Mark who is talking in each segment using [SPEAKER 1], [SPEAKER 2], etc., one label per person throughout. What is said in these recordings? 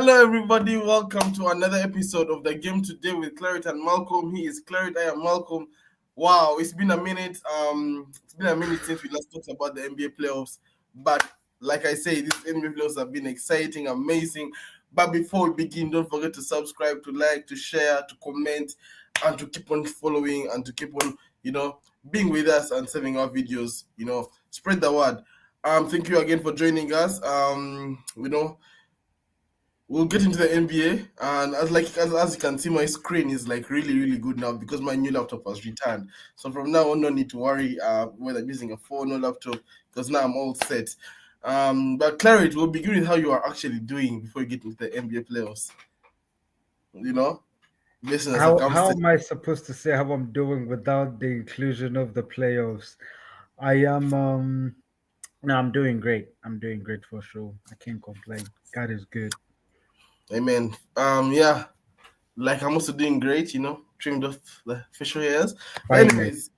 [SPEAKER 1] Hello, everybody. Welcome to another episode of the game today with Claret and Malcolm. He is Claret. I am Malcolm. Wow, it's been a minute. It's been a minute since we last talked about the NBA playoffs. But like I say, these NBA playoffs have been exciting, amazing. But before we begin, don't forget to subscribe, to like, to share, to comment, and to keep on following and to keep on, being with us and saving our videos. Spread the word. Thank you again for joining us. We'll get into the NBA, and as you can see, my screen is like really really good now because my new laptop was returned. So from now on, no need to worry whether I'm using a phone or laptop because now I'm all set. But Claret, we'll begin with how you are actually doing before you get into the NBA playoffs. Based on the
[SPEAKER 2] How
[SPEAKER 1] circumstances.
[SPEAKER 2] am I supposed to say how I'm doing without the inclusion of the playoffs? I am no, I'm doing great. I'm doing great for sure. I can't complain. God is good.
[SPEAKER 1] Amen. Yeah, like I'm also doing great. Trimmed off the facial hairs. But
[SPEAKER 2] Finally,
[SPEAKER 1] anyways,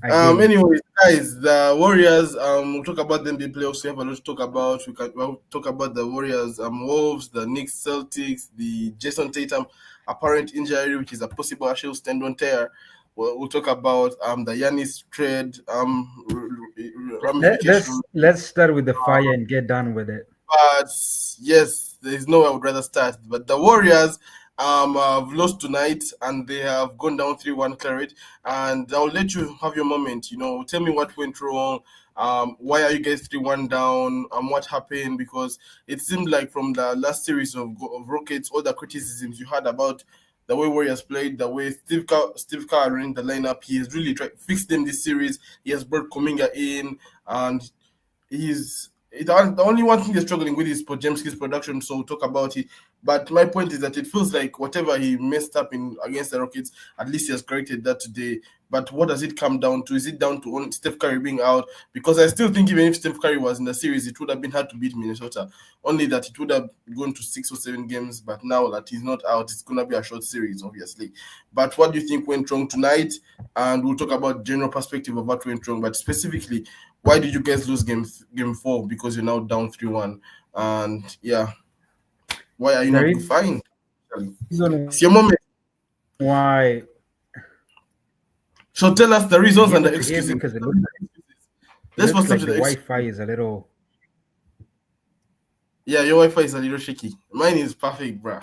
[SPEAKER 2] I did it.
[SPEAKER 1] Anyways, guys, the Warriors. We'll talk about them in the playoffs. We have a lot to talk about. We'll talk about the Warriors, Wolves, the Knicks, Celtics, the Jayson Tatum apparent injury, which is a possible Achilles tendon tear. We'll talk about the Giannis trade ramification.
[SPEAKER 2] Let's start with the fire and get done with it.
[SPEAKER 1] But yes, there is no way I would rather start. But the Warriors have lost tonight and they have gone down 3-1 Claret. And I'll let you have your moment. Tell me what went wrong. Why are you guys 3-1 down? What happened? Because it seemed like from the last series of Rockets, all the criticisms you had about the way Warriors played, the way Steve Kerr ran the lineup, he has really tried to fix them this series. He has brought Kuminga in, and the only one thing they're struggling with is Podziemski's production, so we'll talk about it. But my point is that it feels like whatever he messed up in against the Rockets, at least he has corrected that today. But what does it come down to? Is it down to only Steph Curry being out? Because I still think even if Steph Curry was in the series, it would have been hard to beat Minnesota. Only that it would have gone to 6 or 7 games. But now that he's not out, it's going to be a short series, obviously. But what do you think went wrong tonight? And we'll talk about general perspective of what went wrong. But specifically, why did you guys lose game 4? Because you're now down 3-1. And yeah, why are you not fine? It's your moment.
[SPEAKER 2] Why?
[SPEAKER 1] So tell us the reasons and the excuses.
[SPEAKER 2] Because it looks like the Wi-Fi is a little.
[SPEAKER 1] Yeah, your Wi-Fi is a little shaky. Mine is perfect, bruh.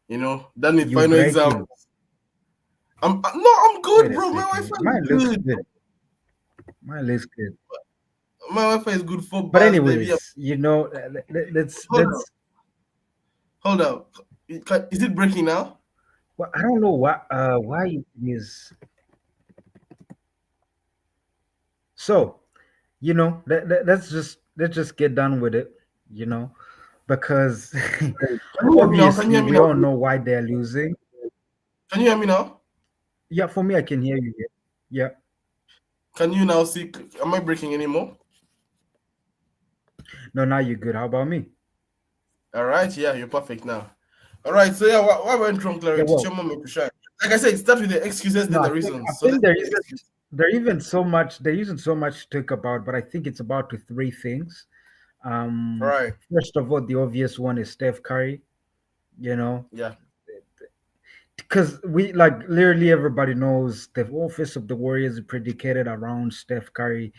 [SPEAKER 1] Done with final exam. I'm good, bro. My Wi-Fi is good.
[SPEAKER 2] Mine looks good.
[SPEAKER 1] My Wi-Fi is good for.
[SPEAKER 2] But anyways, let's
[SPEAKER 1] hold up. Is it breaking now?
[SPEAKER 2] Well, I don't know why it is. So, let's just get done with it. Because obviously we all know why they're losing.
[SPEAKER 1] Can you hear me now?
[SPEAKER 2] Yeah, for me, I can hear you. Yeah.
[SPEAKER 1] Can you now see? Am I breaking anymore?
[SPEAKER 2] No, now you're good. How about me?
[SPEAKER 1] All right. Yeah, you're perfect now. All right. So yeah, what went wrong, Claret? It's your moment to shine. Like I said, start with the excuses, then the reasons.
[SPEAKER 2] I think there isn't so much to talk about, but I think it's about the 3 things.
[SPEAKER 1] Right.
[SPEAKER 2] First of all, the obvious one is Steph Curry.
[SPEAKER 1] Yeah.
[SPEAKER 2] Because literally everybody knows the offense of the Warriors is predicated around Steph Curry,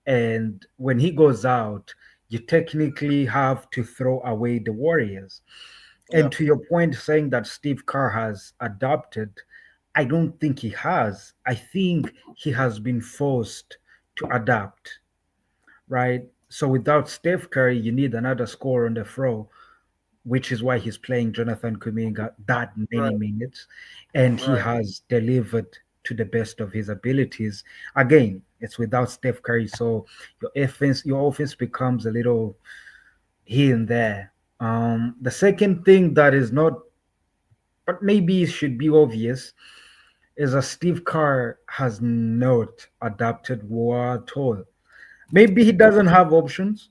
[SPEAKER 2] and when he goes out, you technically have to throw away the Warriors. Yeah. And to your point, saying that Steve Kerr has adopted, I don't think he has. I think he has been forced to adapt, right? So without Steph Curry, you need another scorer on the floor, which is why he's playing Jonathan Kuminga that many minutes, and he has delivered to the best of his abilities. Again, it's without Steph Curry, so your offense becomes a little here and there. The second thing that is not, but maybe it should be obvious, is that Steve Kerr has not adapted well at all. Maybe he doesn't have options.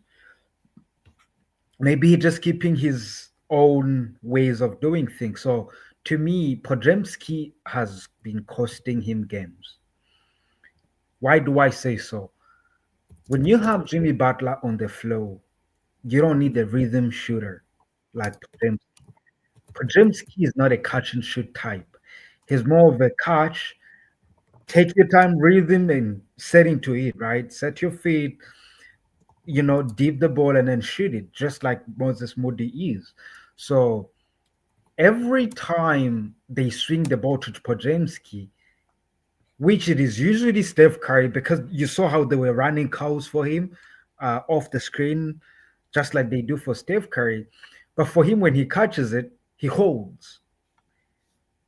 [SPEAKER 2] Maybe he's just keeping his own ways of doing things. So to me, Podziemski has been costing him games. Why do I say so? When you have Jimmy Butler on the floor, you don't need a rhythm shooter. like Podziemski is not a catch and shoot type. He's more of a catch, take your time, rhythm, and setting to it, right? Set your feet, deep the ball and then shoot it, just like Moses Moody is. So every time they swing the ball to Podziemski, which it is usually Steph Curry, because you saw how they were running calls for him off the screen, just like they do for Steph Curry. But for him, when he catches it, he holds,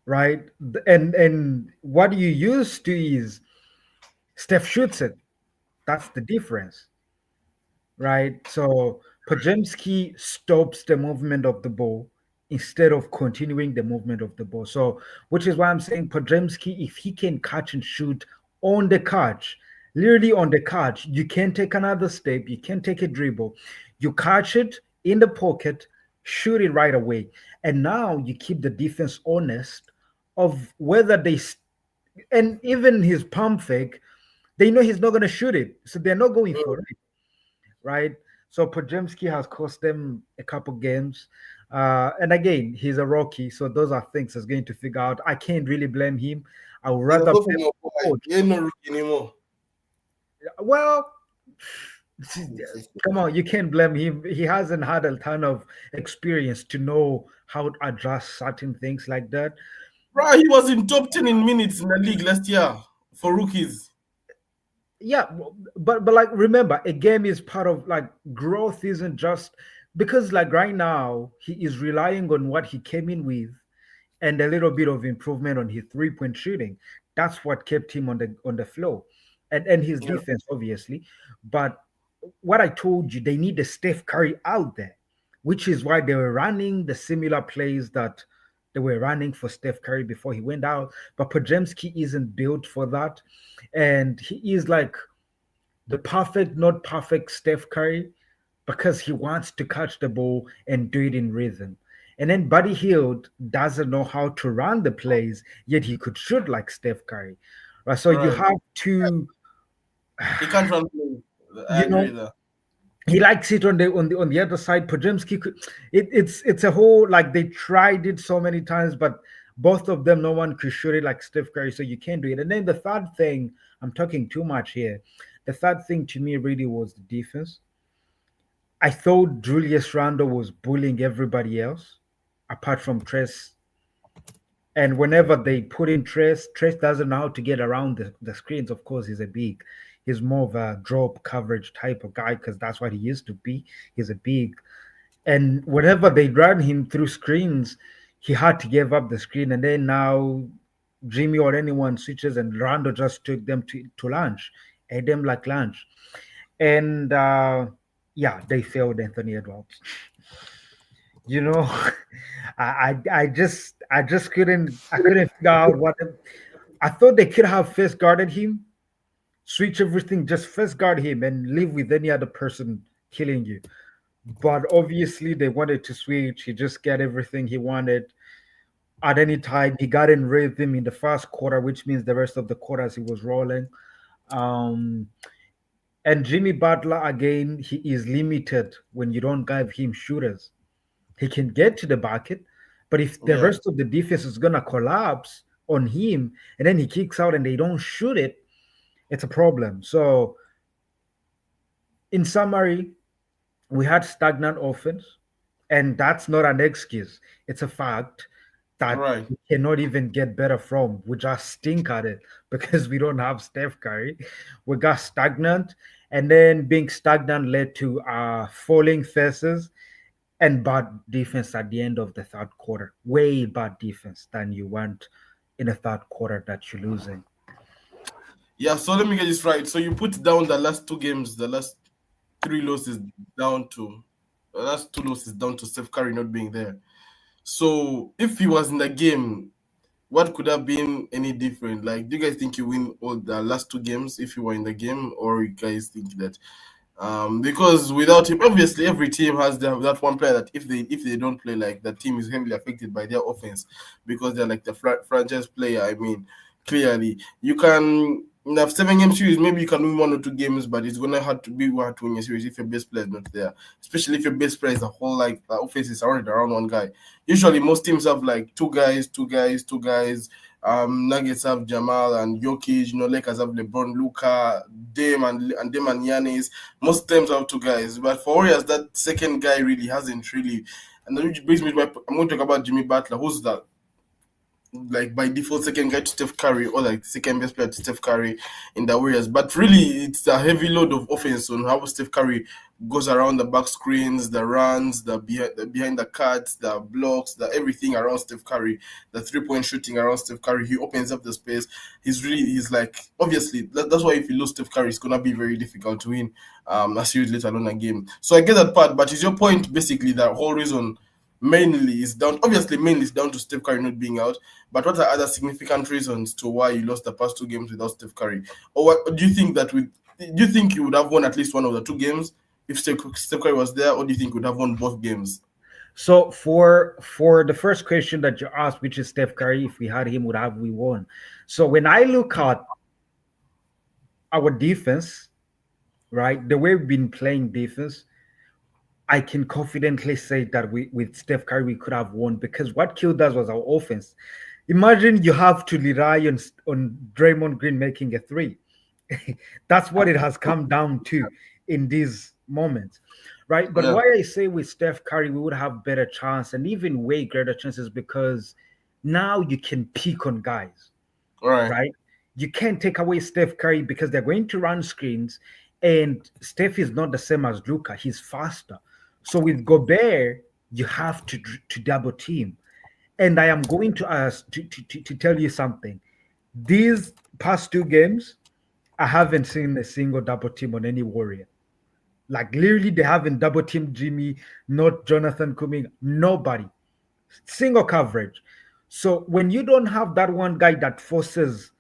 [SPEAKER 2] right? And what you used to is Steph shoots it. That's the difference, right? So Podziemski stops the movement of the ball instead of continuing the movement of the ball. So, which is why I'm saying Podziemski, if he can catch and shoot on the catch, literally on the catch, you can take another step, you can take a dribble, you catch it in the pocket, shoot it right away. And now you keep the defense honest of whether and even his pump fake, they know he's not going to shoot it. So they're not going for it, right? So Podziemski has cost them a couple games. And again, he's a rookie, so those are things he's going to figure out. I can't really blame him. I would
[SPEAKER 1] He's a
[SPEAKER 2] rather blame
[SPEAKER 1] sophomore
[SPEAKER 2] the
[SPEAKER 1] boy.
[SPEAKER 2] coach.
[SPEAKER 1] He ain't no rookie anymore.
[SPEAKER 2] Well, come on, you can't blame him. He hasn't had a ton of experience to know how to adjust certain things like that.
[SPEAKER 1] Bro, he was in top 10 in minutes in the league last year for rookies.
[SPEAKER 2] Yeah, but like remember, a game is part of like growth isn't just because like right now he is relying on what he came in with and a little bit of improvement on his three-point shooting. That's what kept him on the flow, and his
[SPEAKER 1] Yeah,
[SPEAKER 2] defense obviously. But what I told you, they need the Steph Curry out there, which is why they were running the similar plays that they were running for Steph Curry before he went out. But Podziemski isn't built for that, and he is like the perfect, not perfect Steph Curry because he wants to catch the ball and do it in rhythm. And then Buddy Hield doesn't know how to run the plays, yet he could shoot like Steph Curry. Right. So you
[SPEAKER 1] right.
[SPEAKER 2] have to,
[SPEAKER 1] He can't run play. I
[SPEAKER 2] you
[SPEAKER 1] agree
[SPEAKER 2] know,
[SPEAKER 1] with that.
[SPEAKER 2] he likes it on the other side. Podziemski could it's a whole like they tried it so many times, but both of them, no one could shoot it like Steph Curry, so you can't do it. And then the third thing, I'm talking too much here. The third thing to me really was the defense. I thought Julius Randle was bullying everybody else, apart from Tress. And whenever they put in Tress doesn't know how to get around the screens. Of course, he's more of a drop coverage type of guy because that's what he used to be. He's a big. And whenever they ran him through screens, he had to give up the screen. And then now Jimmy or anyone switches and Randall just took them to lunch, ate them like lunch. And yeah, they failed Anthony Edwards. You know, I just couldn't figure out what I thought they could have first guarded him, switch everything, just first guard him and live with any other person killing you. But obviously they wanted to switch. He just got everything he wanted at any time. He got in rhythm in the first quarter, which means the rest of the quarters he was rolling. Um, and Jimmy Butler again, he is limited when you don't give him shooters. He can get to the bucket, but if the
[SPEAKER 1] Yeah.
[SPEAKER 2] rest of the defense is gonna collapse on him and then he kicks out and they don't shoot it, it's a problem. So, in summary, we had stagnant offense, and that's not an excuse. It's a fact that
[SPEAKER 1] Right.
[SPEAKER 2] we cannot even get better from. We just stink at it because we don't have Steph Curry. We got stagnant, and then being stagnant led to falling faces and bad defense at the end of the third quarter. Way bad defense than you want in a third quarter that you're losing.
[SPEAKER 1] Yeah, so let me get this right. So you put down the last two games, the last three losses down to the last two losses down to Steph Curry not being there. So if he was in the game, what could have been any different? Like, do you guys think you win all the last two games if you were in the game, or you guys think that because without him, obviously every team has that one player that if they don't play, like the team is heavily affected by their offense because they're like the franchise player. I mean, clearly you can. In a 7 game series, maybe you can win 1 or 2 games, but it's gonna have to be hard to win a series if your best player is not there. Especially if your best player is a whole like offense is surrounded around one guy. Usually, most teams have like two guys, two guys, two guys. Nuggets have Jamal and Jokic. Lakers have LeBron, Luca, Dame and Giannis. Most teams have two guys, but for Warriors, that second guy really hasn't really. And that which brings me to I'm going to talk about Jimmy Butler. Who's that? Like by default second guy to Steph Curry or like second best player to Steph Curry in the Warriors. But really, it's a heavy load of offense on how Steph Curry goes around the back screens, the runs, the behind the cuts, the blocks, the everything around Steph Curry, the 3 point shooting around Steph Curry. He opens up the space. He's like obviously that's why if you lose Steph Curry, it's gonna be very difficult to win a series later on a game. So I get that part, but is your point basically that whole reason? Mainly is down to Steph Curry not being out. But what are other significant reasons to why you lost the past 2 games without Steph Curry? Or what, do you think that do you think you would have won at least one of the 2 games if Steph Curry was there, or do you think you would have won both games?
[SPEAKER 2] So for the first question that you asked, which is Steph Curry, if we had him, would have we won? So when I look at our defense, right, the way we've been playing defense, I can confidently say that we with Steph Curry we could have won because what killed us was our offense. Imagine you have to rely on Draymond Green making a three. That's what it has come down to in these moments, right? But
[SPEAKER 1] Yeah,
[SPEAKER 2] why I say with Steph Curry we would have better chance and even way greater chances because now you can pick on guys,
[SPEAKER 1] all right.
[SPEAKER 2] right? You can't take away Steph Curry because they're going to run screens, and Steph is not the same as Luka. He's faster. So with Gobert, you have to double team. And I am going to ask to tell you something. These past 2 games, I haven't seen a single double team on any Warrior. Like literally, they haven't double teamed Jimmy, not Jonathan Kuminga, nobody. Single coverage. So when you don't have that one guy that forces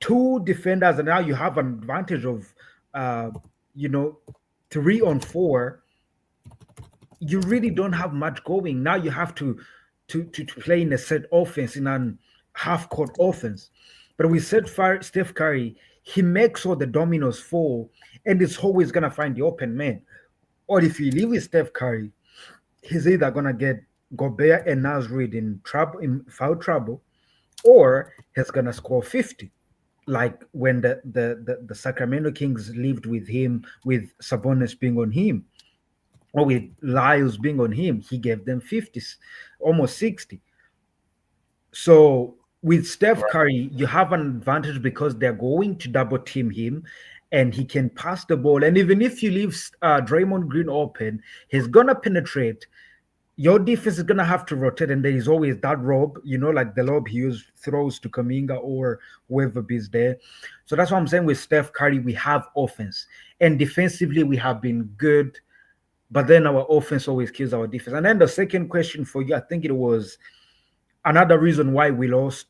[SPEAKER 2] 2 defenders, and now you have an advantage of, uh, you know, 3 on 4. You really don't have much going. Now you have to play in a set offense in an half court offense. But with Steph Curry, he makes all the dominoes fall, and it's always gonna find the open man. Or if you leave with Steph Curry, he's either gonna get Gobert and Naz Reid in trouble, in foul trouble, or he's gonna score 50 like when the Sacramento Kings lived with him, with Sabonis being on him, or with Lyles being on him, he gave them 50s, almost 60. So with Steph Curry, you have an advantage because they're going to double team him and he can pass the ball. And even if you leave Draymond Green open, he's going to penetrate. Your defense is gonna have to rotate, and there is always that lob, like the lob he throws to Kaminga or whoever is there. So that's what I'm saying with Steph Curry, we have offense, and defensively we have been good, but then our offense always kills our defense. And then the second question for you, I think it was another reason why we lost.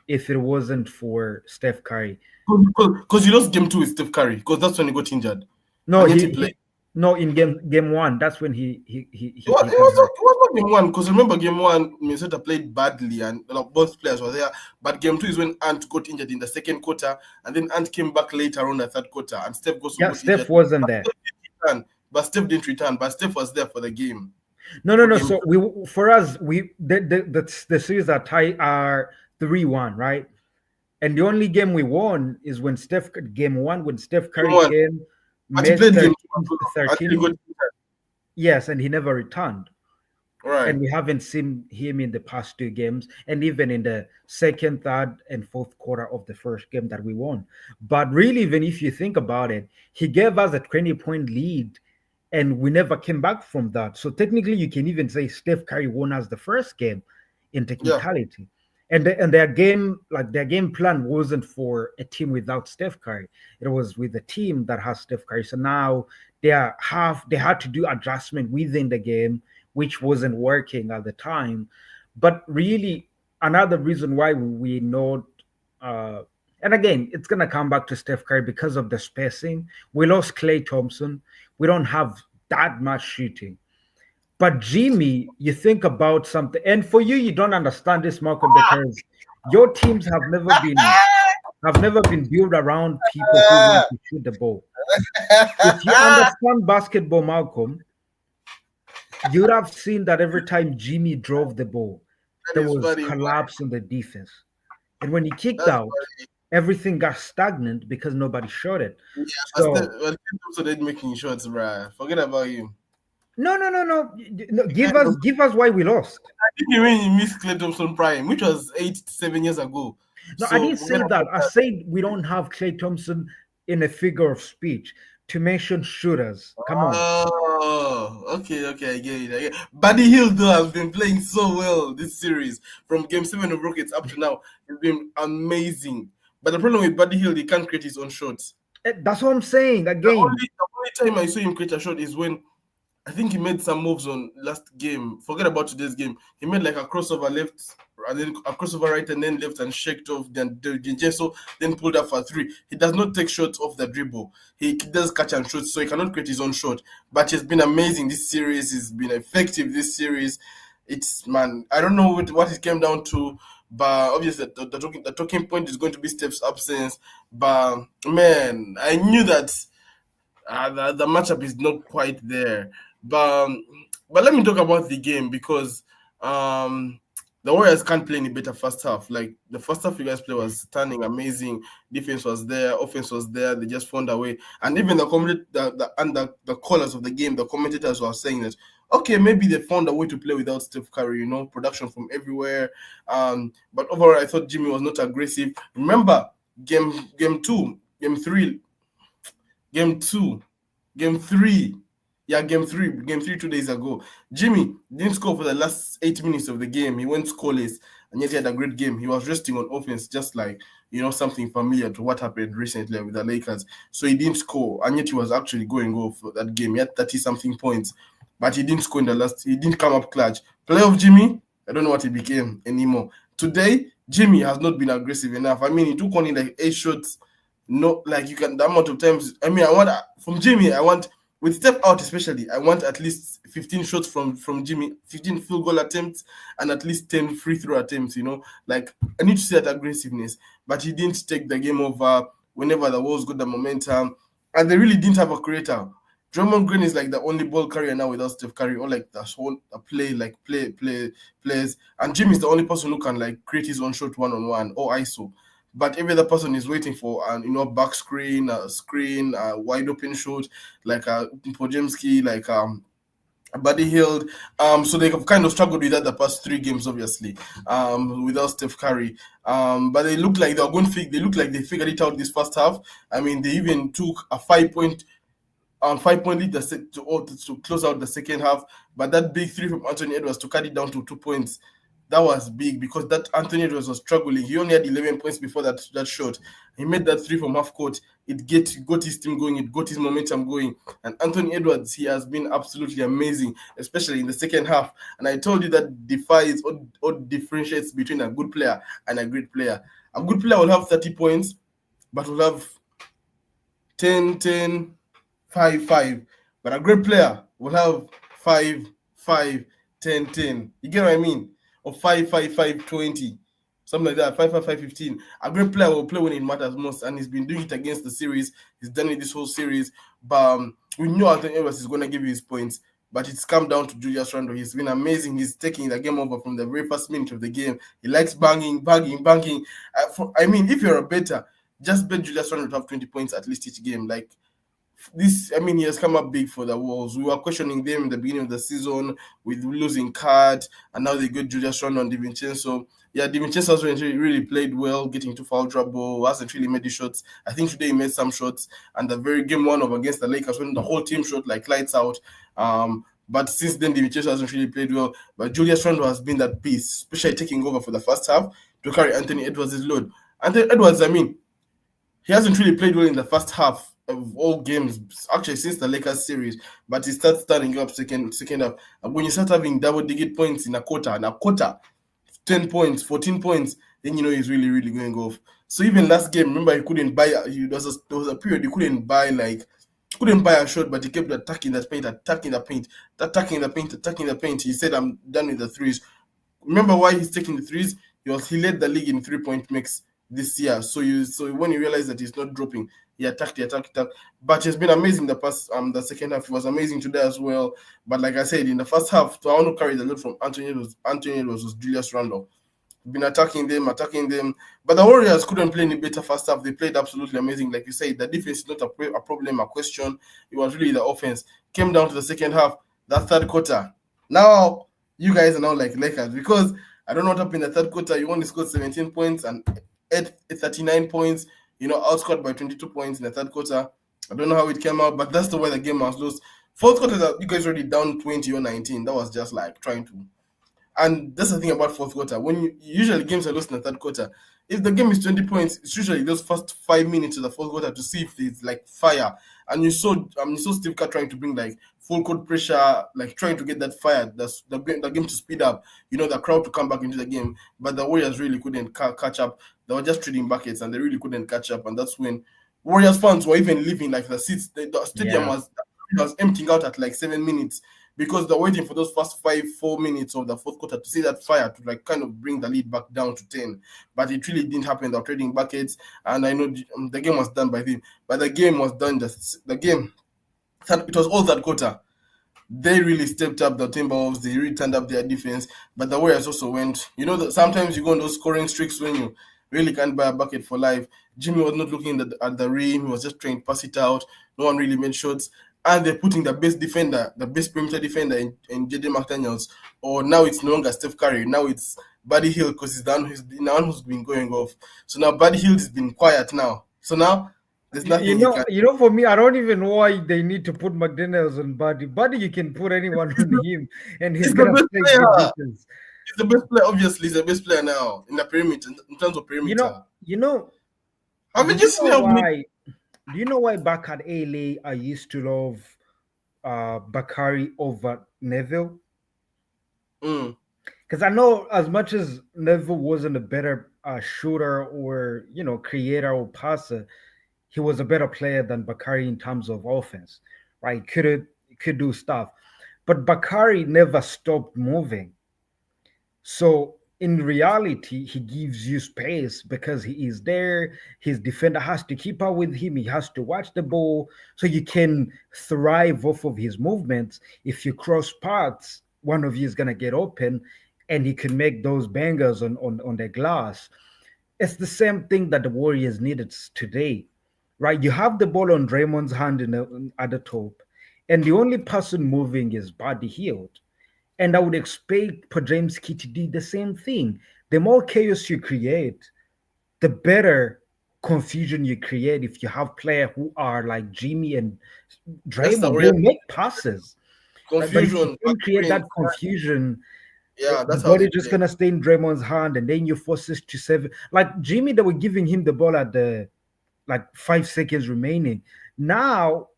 [SPEAKER 2] If it wasn't for Steph Curry,
[SPEAKER 1] Because you lost game 2 with Steph Curry, because that's when he got injured,
[SPEAKER 2] no,
[SPEAKER 1] and yet he
[SPEAKER 2] he
[SPEAKER 1] played.
[SPEAKER 2] no in game 1. That's when
[SPEAKER 1] It was,
[SPEAKER 2] he
[SPEAKER 1] it
[SPEAKER 2] got
[SPEAKER 1] was not,
[SPEAKER 2] hurt.
[SPEAKER 1] it was not game 1 because remember game 1 Minnesota played badly and both players were there. But game 2 is when Ant got injured in the second quarter, and then Ant came back later on the third quarter, and Steph also
[SPEAKER 2] Yeah,
[SPEAKER 1] got
[SPEAKER 2] Steph
[SPEAKER 1] injured.
[SPEAKER 2] wasn't there.
[SPEAKER 1] Return, but Steph didn't return. But Steph was there for the game
[SPEAKER 2] No, no,
[SPEAKER 1] for
[SPEAKER 2] no.
[SPEAKER 1] game.
[SPEAKER 2] So we for us we the series are 3-1, right? And the only game we won is when game 1 when Steph
[SPEAKER 1] Game
[SPEAKER 2] Curry
[SPEAKER 1] one,
[SPEAKER 2] came,
[SPEAKER 1] but he
[SPEAKER 2] made
[SPEAKER 1] played game 2 as
[SPEAKER 2] 13,
[SPEAKER 1] well until he
[SPEAKER 2] 13.
[SPEAKER 1] got injured.
[SPEAKER 2] Yes, and he never returned.
[SPEAKER 1] Right.
[SPEAKER 2] And we haven't seen him in the past 2 games, and even in the second, third, and fourth quarter of the first game that we won. But really, even if you think about it, he gave us a 20-point lead, and we never came back from that. So technically, you can even say Steph Curry won us the first game in
[SPEAKER 1] Yeah.
[SPEAKER 2] technicality. And their game plan wasn't for a team without Steph Curry. It was with a team that has Steph Curry. So now they had to do adjustment within the game, which wasn't working at the time. But really, another reason why we not, uh, and again, it's gonna come back to Steph Curry because of the spacing. We lost Clay Thompson. We don't have that much shooting. But Jimmy, you think about something, and for you, you don't understand this, Malcolm, because your teams have never been. have never been built around people who want to shoot the ball. If you
[SPEAKER 1] That
[SPEAKER 2] understand basketball, Malcolm, you'd have seen that every time Jimmy drove the ball, there
[SPEAKER 1] is
[SPEAKER 2] was
[SPEAKER 1] funny, man.
[SPEAKER 2] collapse in the defense. And when he kicked
[SPEAKER 1] That's
[SPEAKER 2] out,
[SPEAKER 1] funny.
[SPEAKER 2] everything got stagnant because nobody shot it.
[SPEAKER 1] Yeah,
[SPEAKER 2] So
[SPEAKER 1] Steph also did making shots, bruh. Forget about him.
[SPEAKER 2] no, no, no, no. No,
[SPEAKER 1] Yeah,
[SPEAKER 2] give us why we lost.
[SPEAKER 1] I think when you missed Clay Thompson prime, which was 8 7 years ago.
[SPEAKER 2] No, I
[SPEAKER 1] So
[SPEAKER 2] didn't
[SPEAKER 1] forget
[SPEAKER 2] say that.
[SPEAKER 1] about
[SPEAKER 2] I
[SPEAKER 1] that.
[SPEAKER 2] said we don't have Clay Thompson in a figure of speech to mention shooters. Come on.
[SPEAKER 1] Oh, okay, okay, I get it. I get it. Buddy Hill though has been playing so well this series from Game 7 of Rockets up to now. It's been amazing. But the problem with Buddy Hill, he can't create his own shots.
[SPEAKER 2] That's what I'm saying
[SPEAKER 1] The
[SPEAKER 2] again.
[SPEAKER 1] only the only time I saw him create a shot is when I think he made some moves on last game. Forget about today's game. He made like a crossover left and then a crossover right and then left and shaked off. Then Jesso then pulled up for three. He does not take shots off the dribble. He does catch and shoot, so he cannot create his own shot. But he's been amazing this series. He's been effective this series. It's man, I don't know what it came down to, but obviously the talking point is going to be Steph's absence. But man, I knew that the matchup is not quite there. But let me talk about the game because um, the Warriors can't play any better first half. Like the first half you guys play was stunning, amazing. Defense was there, offense was there. They just found a way, and even the callers of the game, the commentators were saying that okay, maybe they found a way to play without Steph Curry. Production from everywhere. But overall, I thought Jimmy was not aggressive. Remember, game two, game three Game two, game three. Yeah, game three 2 days ago. Jimmy didn't score for the last 8 minutes of the game. He went scoreless, and yet he had a great game. He was resting on offense, just like something familiar to what happened recently with the Lakers. So he didn't score, and yet he was actually going off for that game. He had 30 something points, but he didn't score in the last. He didn't come up clutch. Playoff Jimmy, I don't know what he became anymore. Today, Jimmy has not been aggressive enough. I mean, he took only like 8 shots. No, like you can the amount of times. I mean, I want from Jimmy. I want with Steph out especially. I want at least 15 shots from Jimmy, 15 field goal attempts, and at least 10 free throw attempts. Like I need to see that aggressiveness. But he didn't take the game over whenever the Wolves got the momentum, and they really didn't have a creator. Drummond Green is like the only ball carrier now without Steph Curry, or like the whole plays. And Jimmy is the only person who can like create his own shot 1-on-1 or ISO, but every other person is waiting for an back screen, screen, wide open shoot like Pojemski, like Buddy Hield. So they have kind of struggled with that the past 3 games, obviously, without Steph Curry. But they look like they look like they figured it out this first half. I mean, they even took a 5-point lead to close out the second half. But that big three from Anthony Edwards to cut it down to 2 points, that was big because that Anthony Edwards was struggling. He only had 11 points before that shot. He made that three from half court. It got his team going. It got his momentum going. And Anthony Edwards, he has been absolutely amazing, especially in the second half. And I told you that defies or differentiates between a good player and a great player. A good player will have 30 points, but will have 10, 10, 5, 5. But a great player will have 5, 5, 10, 10. You get what I mean? Or 5, 5, 5, 20. Something like that. 5, 5, 5, 15. A great player will play when it matters most. And he's been doing it against the series. He's done it this whole series. But we know Anthony Edwards is going to give you his points. But it's come down to Julius Randle. He's been amazing. He's taking the game over from the very first minute of the game. He likes banging. I mean, if you're a better, just bet Julius Randle to have 20 points at least each game. Like, this, I mean, he has come up big for the Wolves. We were questioning them in the beginning of the season with losing Card, and now they got Julius Randle and DiVincenzo. Yeah, DiVincenzo has really played well, getting into foul trouble, hasn't really made the shots. I think today he made some shots, and the very game one of against the Lakers when the whole team shot like lights out. But since then, DiVincenzo hasn't really played well. But Julius Randle has been that piece, especially taking over for the first half to carry Anthony Edwards' load. Anthony Edwards, I mean, he hasn't really played well in the first half of all games, actually since the Lakers series, but he starts starting up second half. And when you start having double-digit points in a quarter, 10 points, 14 points, then he's really, really going off. So even last game, remember he couldn't buy. There was a period he couldn't buy a shot, but he kept attacking the paint. He said, "I'm done with the threes." Remember why he's taking the threes? He led the league in 3-point makes this year. So when you realize that he's not dropping, he attacked. But he's been amazing the second half. He was amazing today as well. But like I said, in the first half, to I want to carry the load from Anthony was Julius Randle. Been attacking them. But the Warriors couldn't play any better first half. They played absolutely amazing. Like you said, the defense is not a problem, a question. It was really the offense. Came down to the second half, that third quarter. Now, you guys are now like Lakers because I don't know what happened in the third quarter. You only scored 17 points and 39 points, outscored by 22 points in the third quarter. I don't know how it came out, but that's the way the game was lost. Fourth quarter, you guys already down 20 or 19. That was just like trying to, and that's the thing about fourth quarter. When usually games are lost in the third quarter, if the game is 20 points, it's usually those first 5 minutes of the fourth quarter to see if it's like fire. And you saw Steve Kerr trying to bring like full court pressure, like trying to get that fire, the game to speed up, the crowd to come back into the game. But the Warriors really couldn't catch up. They were just trading buckets, and they really couldn't catch up. And that's when Warriors fans were even leaving like the seats. The stadium
[SPEAKER 2] Yeah.
[SPEAKER 1] was emptying out at like 7 minutes because they're waiting for those first 4 minutes of the fourth quarter to see that fire to like kind of bring the lead back down to 10. But it really didn't happen. They're trading buckets, and I know the game was done by them. But the game was done. The game, it was all third quarter. They really stepped up the Timberwolves. They really turned up their defense. But the Warriors also went. Sometimes you go on those scoring streaks when you really can't buy a bucket for life. Jimmy was not looking at the rim. He was just trying to pass it out. No one really made shots. And they're putting the best defender, the best perimeter defender in JJ McDaniels. Or now it's no longer Steph Curry. Now it's Buddy Hield because he's the one who's been going off. So now Buddy Hield has been quiet now. So now there's
[SPEAKER 2] You
[SPEAKER 1] nothing he
[SPEAKER 2] know,
[SPEAKER 1] can.
[SPEAKER 2] you know, for me, I don't even know why they need to put McDaniels on Buddy. Buddy, you can put anyone on him, and he's
[SPEAKER 1] He's the
[SPEAKER 2] gonna
[SPEAKER 1] best
[SPEAKER 2] play good
[SPEAKER 1] player.
[SPEAKER 2] defense.
[SPEAKER 1] He's the best player. Obviously, he's the best player now in the perimeter, in terms of
[SPEAKER 2] You know,
[SPEAKER 1] perimeter.
[SPEAKER 2] you know, do
[SPEAKER 1] Haven't you
[SPEAKER 2] you
[SPEAKER 1] seen
[SPEAKER 2] know
[SPEAKER 1] how many?
[SPEAKER 2] why? Do you know why back at LA I used to love Bakari over Neville?
[SPEAKER 1] Mm,
[SPEAKER 2] Because I know as much as Neville wasn't a better shooter or creator or passer, he was a better player than Bakari in terms of offense, right? Could do stuff, but Bakari never stopped moving. So in reality, he gives you space because he is there. His defender has to keep up with him. He has to watch the ball so you can thrive off of his movements. If you cross paths, one of you is gonna get open, and he can make those bangers on the glass. It's the same thing that the Warriors needed today, right? You have the ball on Draymond's hand at the top, and the only person moving is Buddy Hield. And I would expect Podremski to do the same thing. The more chaos you create, the better confusion you create if you have players who are like Jimmy and
[SPEAKER 1] that's the
[SPEAKER 2] Draymond.
[SPEAKER 1] Warriors
[SPEAKER 2] They'll make passes, right? But if you
[SPEAKER 1] confusion,
[SPEAKER 2] don't create
[SPEAKER 1] screens.
[SPEAKER 2] that confusion,
[SPEAKER 1] Yeah,
[SPEAKER 2] the
[SPEAKER 1] that's how
[SPEAKER 2] ball
[SPEAKER 1] they
[SPEAKER 2] is just
[SPEAKER 1] play.
[SPEAKER 2] gonna stay in Draymond's hand, and then you force it to seven. Like Jimmy, they were giving him the ball at the like 5 seconds remaining. Now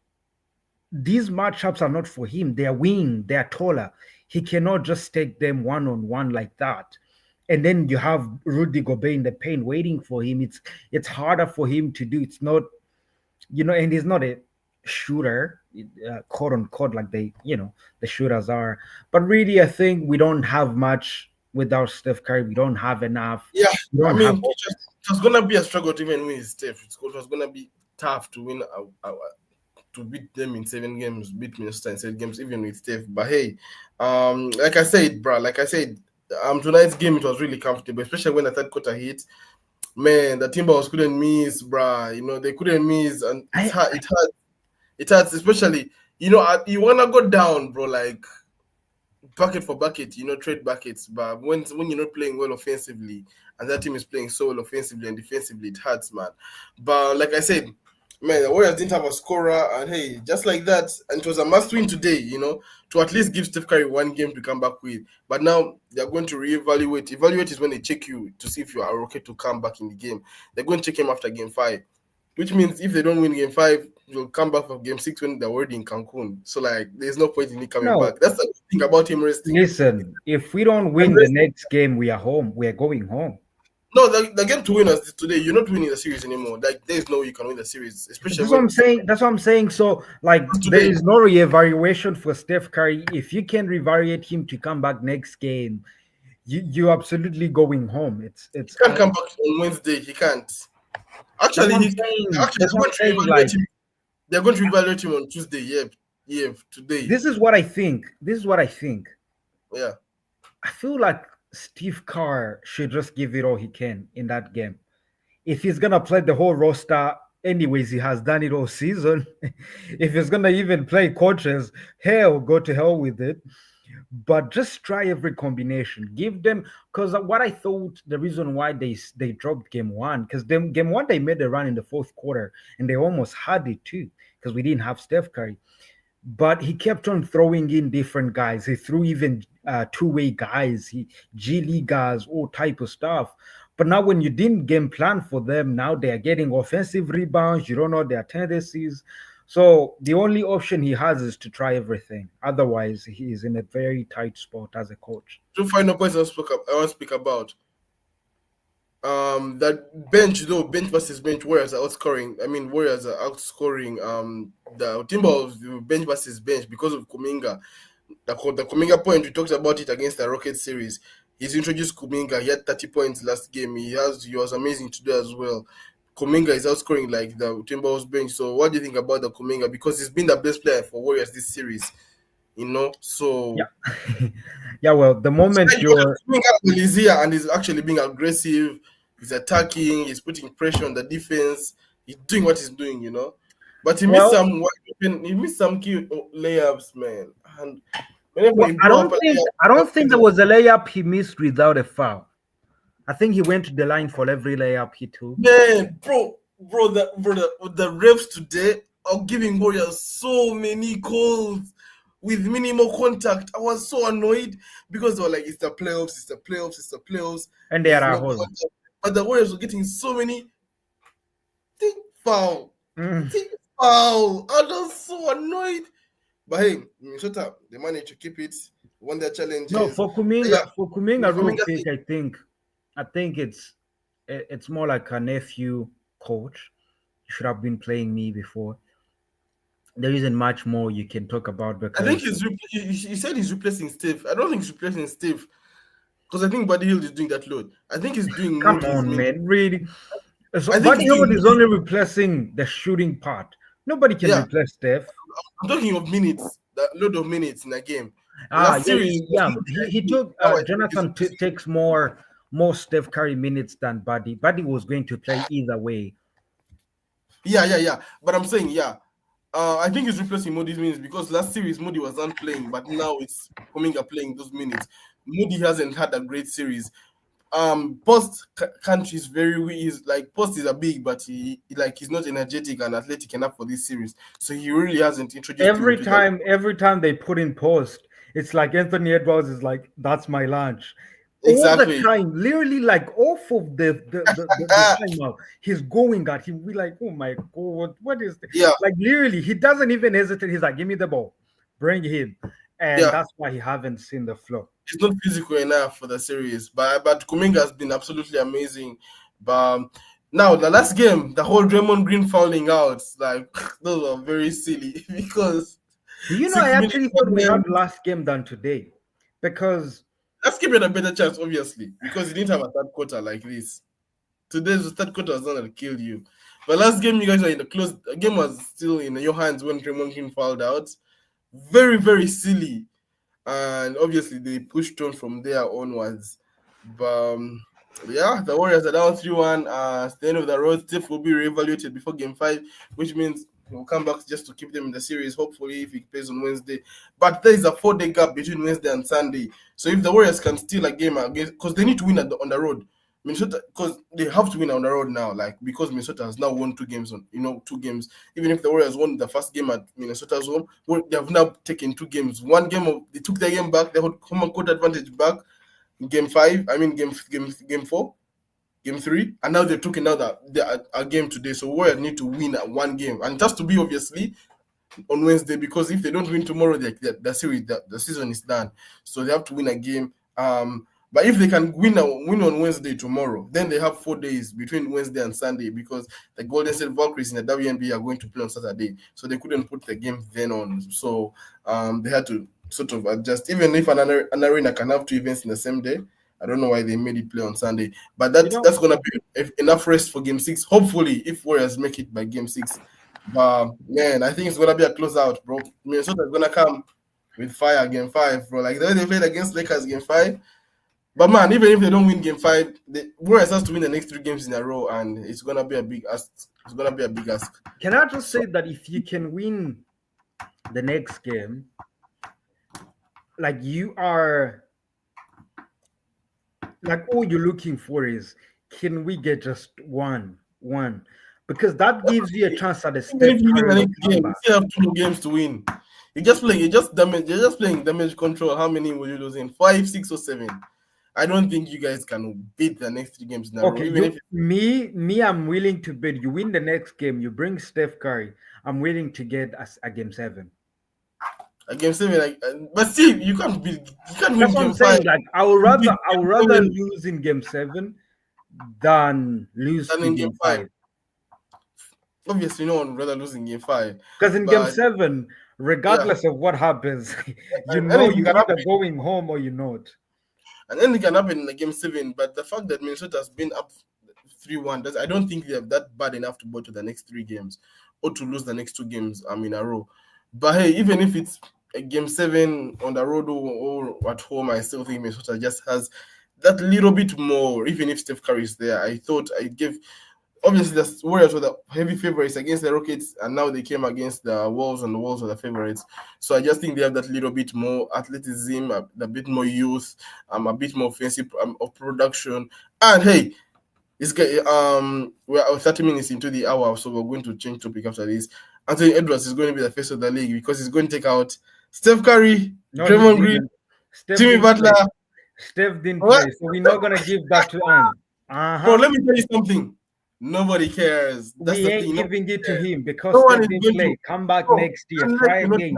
[SPEAKER 2] these matchups are not for him. They are wing, they are taller. He cannot just take them one on one like that. And then you have Rudy Gobert in the paint waiting for him. It's harder for him to do. It's not, and he's not a shooter, quote unquote, like the shooters are. But really, I think we don't have much without Steph Curry. We don't have enough.
[SPEAKER 1] Yeah,
[SPEAKER 2] We
[SPEAKER 1] I
[SPEAKER 2] don't have
[SPEAKER 1] mean, it was gonna be a struggle to even win Steph. It was gonna be tough to win to beat them in 7 games, beat Minnesota in 7 games, even with Steph. But hey, like I said, bro, tonight's game it was really comfortable, especially when the third quarter hit. Man, the Timberwolves couldn't miss, bruh. They couldn't miss, and it's
[SPEAKER 2] I,
[SPEAKER 1] hard. It hurts, especially you wanna go down, bro. Like bucket for bucket, trade buckets. But when you're not playing well offensively, and that team is playing so well offensively and defensively, it hurts, man. But like I said, man, the Warriors didn't have a scorer, and hey, just like that, and it was a must win today, to at least give Steph Curry one game to come back with. But now they're going to reevaluate. Evaluate is when they check you to see if you are okay to come back in the game. They're going to check him after game 5, which means if they don't win game 5, you'll come back for game 6 when they're already in Cancun. So like, there's no point in me coming
[SPEAKER 2] no,
[SPEAKER 1] back. That's the good thing about him resting.
[SPEAKER 2] listen. If we don't
[SPEAKER 1] And
[SPEAKER 2] win the
[SPEAKER 1] resting.
[SPEAKER 2] next game, we are home. We are going home.
[SPEAKER 1] No, the game to win us today. You're not winning the series anymore. Like, there's no way you can win the series, especially
[SPEAKER 2] That's what
[SPEAKER 1] when
[SPEAKER 2] I'm saying. That's what I'm saying. So, like, there
[SPEAKER 1] today.
[SPEAKER 2] is no reevaluation for Steph Curry. If you can reevaluate him to come back next game, you're absolutely going home.
[SPEAKER 1] He
[SPEAKER 2] It's
[SPEAKER 1] can't come back on Wednesday. He can't.
[SPEAKER 2] that's
[SPEAKER 1] Actually,
[SPEAKER 2] what I'm
[SPEAKER 1] he
[SPEAKER 2] saying.
[SPEAKER 1] actually
[SPEAKER 2] That's
[SPEAKER 1] they're
[SPEAKER 2] what
[SPEAKER 1] going
[SPEAKER 2] I'm
[SPEAKER 1] to
[SPEAKER 2] saying.
[SPEAKER 1] evaluate
[SPEAKER 2] Like,
[SPEAKER 1] him. They're going to evaluate him on Tuesday. Today.
[SPEAKER 2] this is what I think. This is what I think.
[SPEAKER 1] Yeah.
[SPEAKER 2] I feel like Steve Kerr should just give it all he can in that game. If he's gonna play the whole roster, anyways, he has done it all season. If he's gonna even play coaches, hell, go to hell with it. But just try every combination. Give them because what I thought the reason why they dropped game one because them game one they made a run in the fourth quarter and they almost had it too because we didn't have Steph Curry. But he kept on throwing in different guys. He threw even two-way guys, G League guys, all type of stuff. But now, when you didn't game plan for them, now they are getting offensive rebounds. You don't know their tendencies. So the only option he has is to try everything. Otherwise, he is in a very tight spot as a coach.
[SPEAKER 1] Two final points I want to speak about. That bench versus bench, Warriors are outscoring. I mean, Warriors are outscoring the Timberwolves bench versus bench because of Kuminga. The Kuminga point, we talked about it against the Rockets series. He's introduced Kuminga. He had 30 points last game. He was amazing today as well. Kuminga is outscoring like the Timberwolves bench. So what do you think about the Kuminga? Because he's been the best player for Warriors this series, you know.
[SPEAKER 2] Yeah,
[SPEAKER 1] So
[SPEAKER 2] yeah. Well, the moment you're
[SPEAKER 1] Kuminga is here and he's actually being aggressive. He's attacking. He's putting pressure on the defense. He's doing what he's doing, you know. But
[SPEAKER 2] well,
[SPEAKER 1] he missed some key layups, man. And whenever he blow up a
[SPEAKER 2] I don't think there
[SPEAKER 1] layup,
[SPEAKER 2] was a layup he missed without a foul. I think he went to the line for every layup he took.
[SPEAKER 1] man, the refs today are giving Warriors so many calls with minimal contact. I was so annoyed because they were like, it's the playoffs, it's the playoffs, it's the playoffs.
[SPEAKER 2] And there
[SPEAKER 1] There's
[SPEAKER 2] are
[SPEAKER 1] no
[SPEAKER 2] holes.
[SPEAKER 1] contact. But the Warriors were getting so many think foul,
[SPEAKER 2] Mm.
[SPEAKER 1] think foul. I was so annoyed. But hey, Minnesota, they managed to keep it, won their
[SPEAKER 2] No,
[SPEAKER 1] challenges. Yeah,
[SPEAKER 2] For
[SPEAKER 1] the
[SPEAKER 2] Kuminga, real
[SPEAKER 1] Kuminga
[SPEAKER 2] quick,
[SPEAKER 1] thing.
[SPEAKER 2] I think it's more like a nephew coach. You should have been playing me before. There isn't much more you can talk about
[SPEAKER 1] I think
[SPEAKER 2] because
[SPEAKER 1] he said he's replacing Steve. I don't think he's replacing Steve because I think Buddy Hill is doing that load. I think he's doing
[SPEAKER 2] come
[SPEAKER 1] Moody's
[SPEAKER 2] on,
[SPEAKER 1] minutes.
[SPEAKER 2] man, really. So
[SPEAKER 1] I think
[SPEAKER 2] Buddy
[SPEAKER 1] he's doing
[SPEAKER 2] Howard is
[SPEAKER 1] Moody's.
[SPEAKER 2] only replacing the shooting part. Nobody can
[SPEAKER 1] Yeah,
[SPEAKER 2] replace Steph.
[SPEAKER 1] I'm talking of minutes, that load of minutes in a game.
[SPEAKER 2] Ah,
[SPEAKER 1] Last
[SPEAKER 2] yeah,
[SPEAKER 1] series was
[SPEAKER 2] yeah.
[SPEAKER 1] Moody
[SPEAKER 2] He
[SPEAKER 1] and Hill.
[SPEAKER 2] took
[SPEAKER 1] Now I think he's
[SPEAKER 2] Jonathan
[SPEAKER 1] replacing.
[SPEAKER 2] takes more Steph Curry minutes than Buddy. Buddy was going to play either way.
[SPEAKER 1] Yeah. But I'm saying, yeah. I think he's replacing Moody's minutes because last series Moody wasn't playing, but now it's coming up playing those minutes. Moody hasn't had a great series. Post country is very weak. He's like Post is a big, but he's not energetic and athletic enough for this series. So he really hasn't introduced him into the
[SPEAKER 2] Every time they put in post, it's like Anthony Edwards is like, "That's my lunch." All the
[SPEAKER 1] exactly.
[SPEAKER 2] time, literally, like off of the timeout, he's going at him. We like, oh my god, what is this?
[SPEAKER 1] Yeah,
[SPEAKER 2] Like literally, he doesn't even hesitate. He's like, "Give me the ball, bring him," and
[SPEAKER 1] yeah.
[SPEAKER 2] that's why he haven't seen the flow.
[SPEAKER 1] He's not physical enough for the series, but Kuminga has been absolutely amazing. But now the last game, the whole Draymond Green fouling out, like those were very silly because
[SPEAKER 2] Do you know? I
[SPEAKER 1] 6 minutes
[SPEAKER 2] actually thought we
[SPEAKER 1] again.
[SPEAKER 2] had last game than today because
[SPEAKER 1] Last game had a better chance, obviously, because he didn't have a third quarter like this. Today's third quarter was not gonna kill you. But last game, you guys were in the close. The game was still in your hands when Draymond Green fouled out. Very, very silly. And obviously they pushed on from there onwards. But yeah, the Warriors are down 3-1. At the end of the road, Steph will be reevaluated before game 5, which means he'll come back just to keep them in the series, hopefully, if he plays on Wednesday. But there is a 4-day gap between Wednesday and Sunday. So if the Warriors can steal a game against, because they need to win on the road. Minnesota, because they have to win on the road now, like because Minnesota has now won 2 games on 2 games. Even if the Warriors won the first game at Minnesota's home, well, they have now taken 2 games. One game they took the game back, they had home court advantage back in game 5. I mean game 4, game 3, and now they took another a game today. So Warriors need to win at one game, and it has to be obviously on Wednesday because if they don't win tomorrow, the series, the season is done. So they have to win a game. But if they can win on Wednesday tomorrow, then they have 4 days between Wednesday and Sunday because the Golden State Valkyries in the WNBA are going to play on Saturday, so they couldn't put the game then on. So they had to sort of adjust. Even if an arena can have 2 events in the same day, I don't know why they made it play on Sunday, but
[SPEAKER 2] You know,
[SPEAKER 1] that's gonna be enough rest for Game 6. Hopefully, if Warriors make it by Game 6, but man, I think it's gonna be a closeout, bro. Minnesota is gonna come with fire Game 5, bro. Like the way they played against Lakers Game 5. But man, even if they don't win Game 5, the Warriors has to win the next 3 games in a row, and it's gonna be a big ask. It's gonna be a big ask.
[SPEAKER 2] can I just
[SPEAKER 1] So
[SPEAKER 2] say that if you can win the next game, like you are, like all you're looking for is, can we get just one? Because that gives you a chance at a
[SPEAKER 1] even
[SPEAKER 2] Steph
[SPEAKER 1] if you win the
[SPEAKER 2] Curry
[SPEAKER 1] next game, you
[SPEAKER 2] comeback.
[SPEAKER 1] still have 2 more games to win. You're just playing damage control. How many will you lose in? 5, 6, or 7? I don't think you guys can beat the next 3 games in a row.
[SPEAKER 2] Okay,
[SPEAKER 1] Even if
[SPEAKER 2] I'm willing to bet you win the next game. You bring Steph Curry. I'm willing to get a game 7.
[SPEAKER 1] a game 7, like, but see, you can't
[SPEAKER 2] That's
[SPEAKER 1] win
[SPEAKER 2] what I'm
[SPEAKER 1] game 5.
[SPEAKER 2] saying. Like
[SPEAKER 1] You beat
[SPEAKER 2] I would
[SPEAKER 1] game
[SPEAKER 2] rather
[SPEAKER 1] 7
[SPEAKER 2] lose in game 7 than lose
[SPEAKER 1] than
[SPEAKER 2] to
[SPEAKER 1] in game
[SPEAKER 2] game
[SPEAKER 1] 5.
[SPEAKER 2] 5.
[SPEAKER 1] Obviously, no one would rather lose in game 5,
[SPEAKER 2] Because in game
[SPEAKER 1] but
[SPEAKER 2] 7,
[SPEAKER 1] yeah,
[SPEAKER 2] regardless of what happens, you
[SPEAKER 1] and
[SPEAKER 2] know
[SPEAKER 1] anything
[SPEAKER 2] you're
[SPEAKER 1] can
[SPEAKER 2] either
[SPEAKER 1] happen.
[SPEAKER 2] going home or you're not.
[SPEAKER 1] And anything can happen in the game 7. But the fact that Minnesota has been up 3-1, I don't think they have that bad enough to go to the next 3 games or to lose the next 2 games in a row. But hey, even if it's a game 7 on the road or at home, I still think Minnesota just has that little bit more. Even if Steph Curry is there, I thought I give. Obviously, the Warriors were the heavy favorites against the Rockets, and now they came against the Wolves, and the Wolves were the favorites. So I just think they have that little bit more athleticism, a bit more youth, a bit more offensive of production. And hey, we're 30 minutes into the hour, so we're going to change topic after this. Anthony Edwards is going to be the face of the league because he's going to take out Steph Curry,
[SPEAKER 2] No, he
[SPEAKER 1] Draymond Green,
[SPEAKER 2] didn't. Steph
[SPEAKER 1] Jimmy
[SPEAKER 2] didn't
[SPEAKER 1] Butler.
[SPEAKER 2] play. Steph didn't
[SPEAKER 1] What?
[SPEAKER 2] play. So we're not going to give that to Ant.
[SPEAKER 1] Bro,
[SPEAKER 2] Uh-huh.
[SPEAKER 1] let me tell you something. Nobody cares. That's
[SPEAKER 2] We
[SPEAKER 1] the
[SPEAKER 2] ain't
[SPEAKER 1] thing. Nobody
[SPEAKER 2] giving it to
[SPEAKER 1] cares.
[SPEAKER 2] him because
[SPEAKER 1] No one
[SPEAKER 2] Steph
[SPEAKER 1] is
[SPEAKER 2] didn't
[SPEAKER 1] going to.
[SPEAKER 2] play. Come back
[SPEAKER 1] Bro,
[SPEAKER 2] next year.
[SPEAKER 1] unless
[SPEAKER 2] Try
[SPEAKER 1] you not,
[SPEAKER 2] again.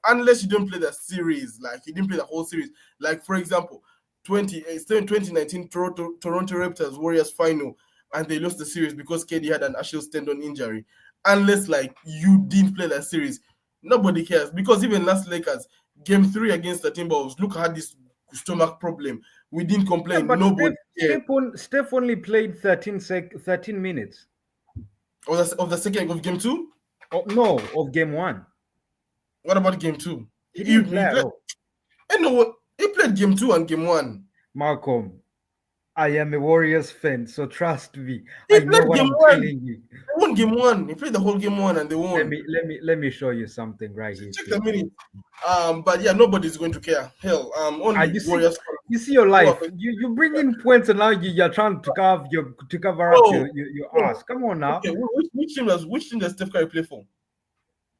[SPEAKER 1] unless you don't play the series, like you didn't play the whole series. Like for example, 2019 Toronto Raptors Warriors final, and they lost the series because KD had an Achilles tendon injury. Unless like you didn't play that series, nobody cares because even last Lakers game 3 against the Timberwolves, look at this stomach problem. We didn't
[SPEAKER 2] Yeah,
[SPEAKER 1] complain.
[SPEAKER 2] but
[SPEAKER 1] Nobody cared.
[SPEAKER 2] Steph only played 13 minutes.
[SPEAKER 1] Of the second of game 2.
[SPEAKER 2] Oh, no, of game 1.
[SPEAKER 1] What about game 2?
[SPEAKER 2] He didn't play
[SPEAKER 1] He
[SPEAKER 2] at
[SPEAKER 1] played.
[SPEAKER 2] all.
[SPEAKER 1] I know what he played game 2 and game 1.
[SPEAKER 2] Malcolm, I am a Warriors fan, so trust me.
[SPEAKER 1] He
[SPEAKER 2] I know
[SPEAKER 1] played
[SPEAKER 2] what
[SPEAKER 1] game
[SPEAKER 2] I'm
[SPEAKER 1] 1.
[SPEAKER 2] telling you.
[SPEAKER 1] They won game 1. He played the whole game 1 and they won.
[SPEAKER 2] Let me show you something right here,
[SPEAKER 1] Check the
[SPEAKER 2] too.
[SPEAKER 1] minute. But yeah, nobody's going to care. Hell, only
[SPEAKER 2] You see,
[SPEAKER 1] Warriors
[SPEAKER 2] your
[SPEAKER 1] who are
[SPEAKER 2] life. You bring in points, and now you're trying to cover up
[SPEAKER 1] bro,
[SPEAKER 2] your
[SPEAKER 1] bro.
[SPEAKER 2] ass. Come on now.
[SPEAKER 1] Okay, which team does Steph Curry play for?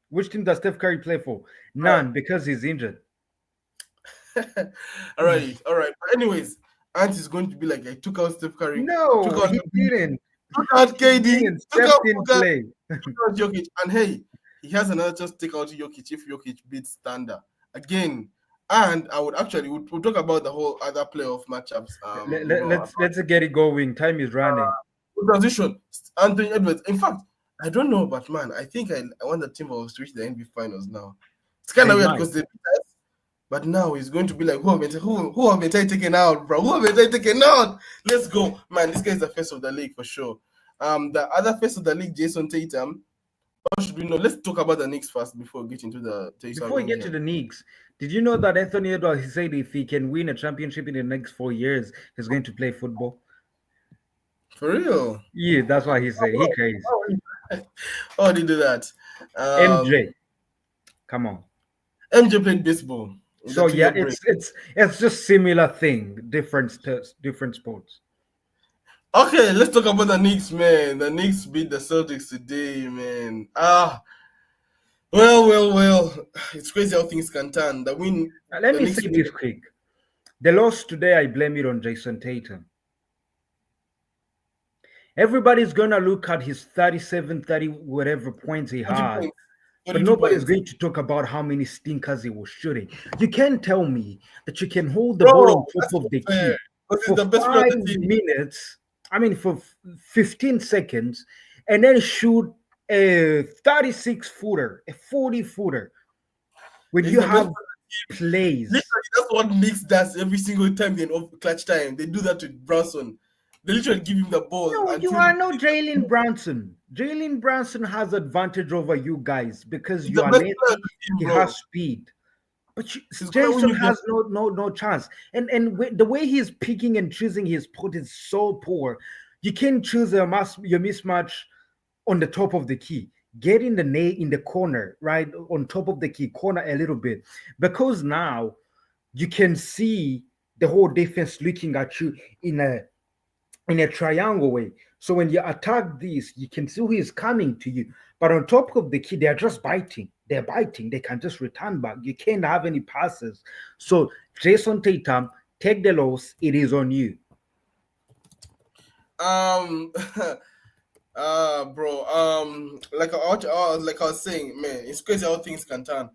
[SPEAKER 2] Which team does Steph Curry play for?
[SPEAKER 1] Right.
[SPEAKER 2] None, because he's injured.
[SPEAKER 1] All right. But anyways, Ant is going to be like, I took out Steph Curry, took
[SPEAKER 2] No,
[SPEAKER 1] out
[SPEAKER 2] he didn't.
[SPEAKER 1] took out
[SPEAKER 2] He
[SPEAKER 1] KD,
[SPEAKER 2] didn't. Steph didn't play.
[SPEAKER 1] took out Jokic, and hey, he has another chance to take out Jokic if Jokic beats Thunder again. And I would actually we'll talk about the whole other playoff matchups.
[SPEAKER 2] Let's get it going. Time is running.
[SPEAKER 1] Transition. Anthony Edwards. In fact, I don't know, but man, I think I want the Timberwolves to reach the NBA Finals now. It's kind
[SPEAKER 2] They
[SPEAKER 1] of weird
[SPEAKER 2] might.
[SPEAKER 1] because they beat us, but now it's going to be like who have I taken out, bro? Who have I taken out? Let's go, man. This guy is the face of the league for sure. The other face of the league, Jayson Tatum. What should we know? Let's talk about the Knicks first before we get into the
[SPEAKER 2] Before we
[SPEAKER 1] Tatum
[SPEAKER 2] get to
[SPEAKER 1] here.
[SPEAKER 2] the Knicks, did you know that Anthony Edwards, he said if he can win a championship in the next 4 years, he's going to play football?
[SPEAKER 1] For real?
[SPEAKER 2] Yeah, that's what he said. He crazy.
[SPEAKER 1] How did he do that?
[SPEAKER 2] MJ, come on.
[SPEAKER 1] MJ played baseball with a
[SPEAKER 2] So yeah,
[SPEAKER 1] 2 year break.
[SPEAKER 2] it's just similar thing, different sports.
[SPEAKER 1] Okay, let's talk about the Knicks, man. The Knicks beat the Celtics today, man. Well. It's crazy how things can turn.
[SPEAKER 2] Let
[SPEAKER 1] The
[SPEAKER 2] me
[SPEAKER 1] Knicks
[SPEAKER 2] say
[SPEAKER 1] win.
[SPEAKER 2] this quick. The loss today, I blame it on Jayson Tatum. Everybody's gonna look at his 37, 30, whatever points he
[SPEAKER 1] 40
[SPEAKER 2] had,
[SPEAKER 1] points,
[SPEAKER 2] but
[SPEAKER 1] 42
[SPEAKER 2] nobody's
[SPEAKER 1] points.
[SPEAKER 2] going to talk about how many stinkers he was shooting. You can't tell me that you can hold the ball on
[SPEAKER 1] Bro,
[SPEAKER 2] top
[SPEAKER 1] that's
[SPEAKER 2] of
[SPEAKER 1] not
[SPEAKER 2] the
[SPEAKER 1] fair.
[SPEAKER 2] key
[SPEAKER 1] Because he's
[SPEAKER 2] for
[SPEAKER 1] the best player on
[SPEAKER 2] five
[SPEAKER 1] the team.
[SPEAKER 2] minutes. I mean, for 15 seconds, and then shoot a 36 footer, a 40 footer. When
[SPEAKER 1] He's
[SPEAKER 2] you
[SPEAKER 1] the best
[SPEAKER 2] have
[SPEAKER 1] player on
[SPEAKER 2] plays.
[SPEAKER 1] Literally, that's what Knicks does every single time they in clutch time. They do that with Brunson. They literally give him the ball
[SPEAKER 2] No, you
[SPEAKER 1] until
[SPEAKER 2] are no Jalen Brunson. Jalen Brunson has advantage over you guys because
[SPEAKER 1] he's
[SPEAKER 2] you
[SPEAKER 1] the
[SPEAKER 2] are
[SPEAKER 1] best player on
[SPEAKER 2] lefty.
[SPEAKER 1] the team,
[SPEAKER 2] He has
[SPEAKER 1] bro.
[SPEAKER 2] speed. But
[SPEAKER 1] He's gonna win
[SPEAKER 2] Jason
[SPEAKER 1] you games.
[SPEAKER 2] has no chance. And the way he's picking and choosing his put is so poor. You can choose your mismatch on the top of the key. Get in the in the corner, right on top of the key corner a little bit, because now you can see the whole defense looking at you in a triangle way. So when you attack this, you can see who is coming to you. But on top of the key, they are just biting. They're biting. They can just return back. You can't have any passes. So Jason Tatum, take the loss. It is on you.
[SPEAKER 1] Um, bro. Like I was saying, man, it's crazy how things can turn.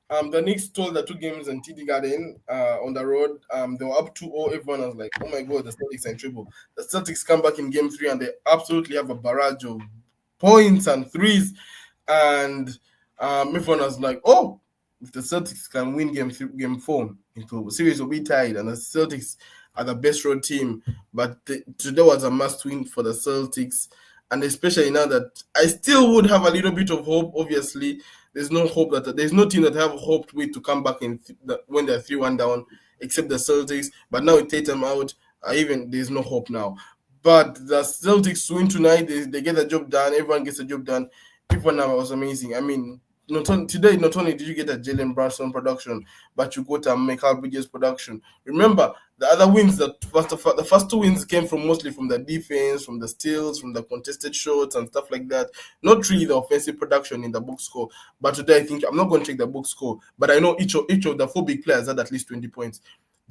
[SPEAKER 1] The Knicks stole the two games in TD Garden, on the road. They were up 2-0. Everyone was like, "Oh my god, the Celtics are in trouble." The Celtics come back in game three and they absolutely have a barrage of points and threes, and everyone was like, "Oh, if the Celtics can win game four, series will be tied." And the Celtics are the best road team, but today was a must win for the Celtics, and especially now that I still would have a little bit of hope. Obviously, there's no team that have hoped with to come back when they're 3-1 down, except the Celtics. But now with Tatum out, even there's no hope now. But the Celtics win tonight. They get the job done. Everyone gets the job done. People now was amazing. I mean, not only did you get a Jalen Brunson production, but you got a Michael Bridges production. Remember, the other wins the first two wins came from mostly from the defense, from the steals, from the contested shots and stuff like that. Not really the offensive production in the box score. But today I think I'm not going to check the box score, but I know each of the four big players had at least 20 points.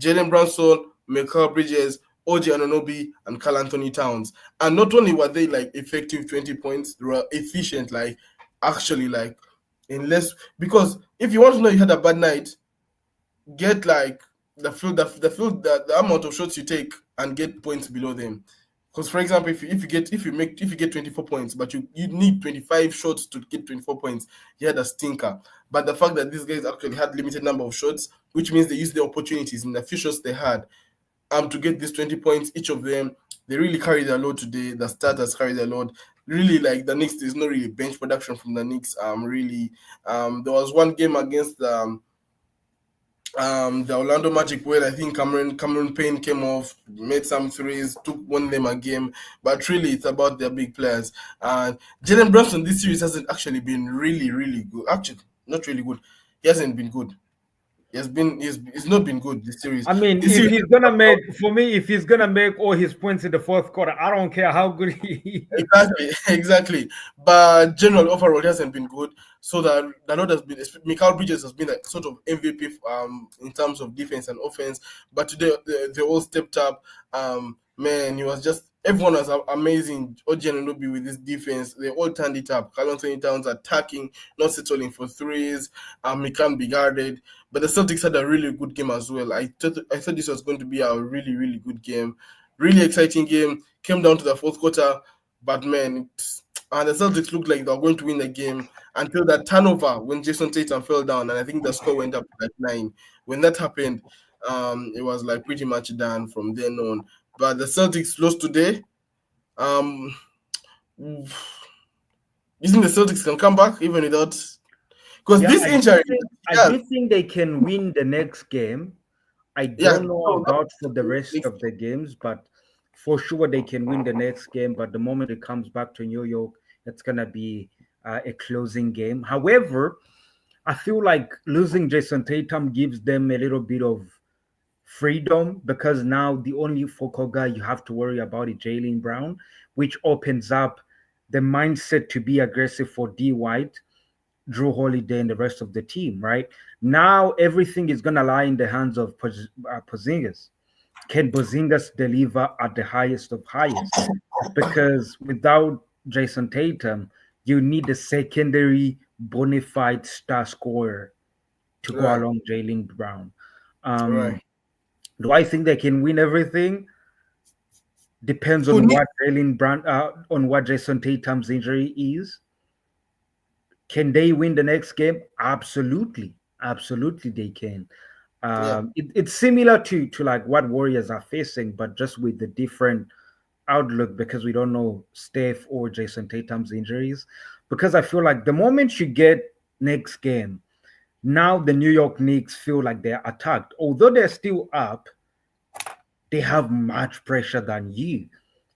[SPEAKER 1] Jalen Brunson, Michael Bridges, OG Anunoby, and Carl Anthony Towns. And not only were they like effective 20 points, they were efficient, like actually like in less, because if you want to know you had a bad night, get like the amount of shots you take and get points below them. Because for example, if you get 24 points, but you need 25 shots to get 24 points, you had a stinker. But the fact that these guys actually had limited number of shots, which means they used the opportunities in the few shots they had, to get these 20 points each of them. They really carried their load today. The starters carried their load. Really, like the Knicks, there's no really bench production from the Knicks. Really, there was one game against the Orlando Magic where I think Cameron Payne came off, made some threes, won them a game. But really, it's about their big players. And Jalen Brunson this series hasn't actually been really, really good. Actually, not really good. He hasn't been good. He's not been good this series.
[SPEAKER 2] I mean,
[SPEAKER 1] This
[SPEAKER 2] if
[SPEAKER 1] series
[SPEAKER 2] he's gonna make for me, if he's gonna make all his points in the fourth quarter, I don't care how good he is.
[SPEAKER 1] exactly, exactly. But general overall he hasn't been good. So that the Lord has been Mikal Bridges has been like sort of MVP in terms of defense and offense. But today they all stepped up. Man, he was just everyone was amazing. OG Anunoby with this defense, they all turned it up. Carl Anthony Towns attacking, not settling for threes. He can't be guarded. But the Celtics had a really good game as well. I thought this was going to be a really, really good game. Really exciting game. Came down to the fourth quarter, but man, and the Celtics looked like they were going to win the game until that turnover when Jason Tatum fell down, and I think the score went up to like 9. When that happened, it was like pretty much done from then on. But the Celtics lost today. Um, you think the Celtics can come back even without? Because
[SPEAKER 2] Yeah,
[SPEAKER 1] this injury,
[SPEAKER 2] I
[SPEAKER 1] yeah,
[SPEAKER 2] do think they can win the next game. I
[SPEAKER 1] yeah,
[SPEAKER 2] don't know about for the rest of the games, but for sure they can win the next game. But the moment it comes back to New York, it's gonna be a closing game. However, I feel like losing Jason Tatum gives them a little bit of freedom because now the only focal guy you have to worry about is Jalen Brown, which opens up the mindset to be aggressive for D White, Drew Holiday, and the rest of the team. Right now, everything is gonna lie in the hands of Porzingis. Can Porzingis deliver at the highest of highest? Because without Jason Tatum, you need a secondary bona fide star scorer to go
[SPEAKER 1] right,
[SPEAKER 2] along Jalen Brown.
[SPEAKER 1] right.
[SPEAKER 2] Um, do I think they can win everything? Depends
[SPEAKER 1] Who
[SPEAKER 2] on
[SPEAKER 1] need
[SPEAKER 2] what Jalen Brown, on what Jason Tatum's injury is. Can they win the next game? Absolutely. Absolutely, they can.
[SPEAKER 1] Yeah.
[SPEAKER 2] It's similar to like what Warriors are facing, but just with the different outlook because we don't know Steph or Jason Tatum's injuries. Because I feel like the moment you get next game, now the New York Knicks feel like they're attacked. Although they're still up, they have much pressure than you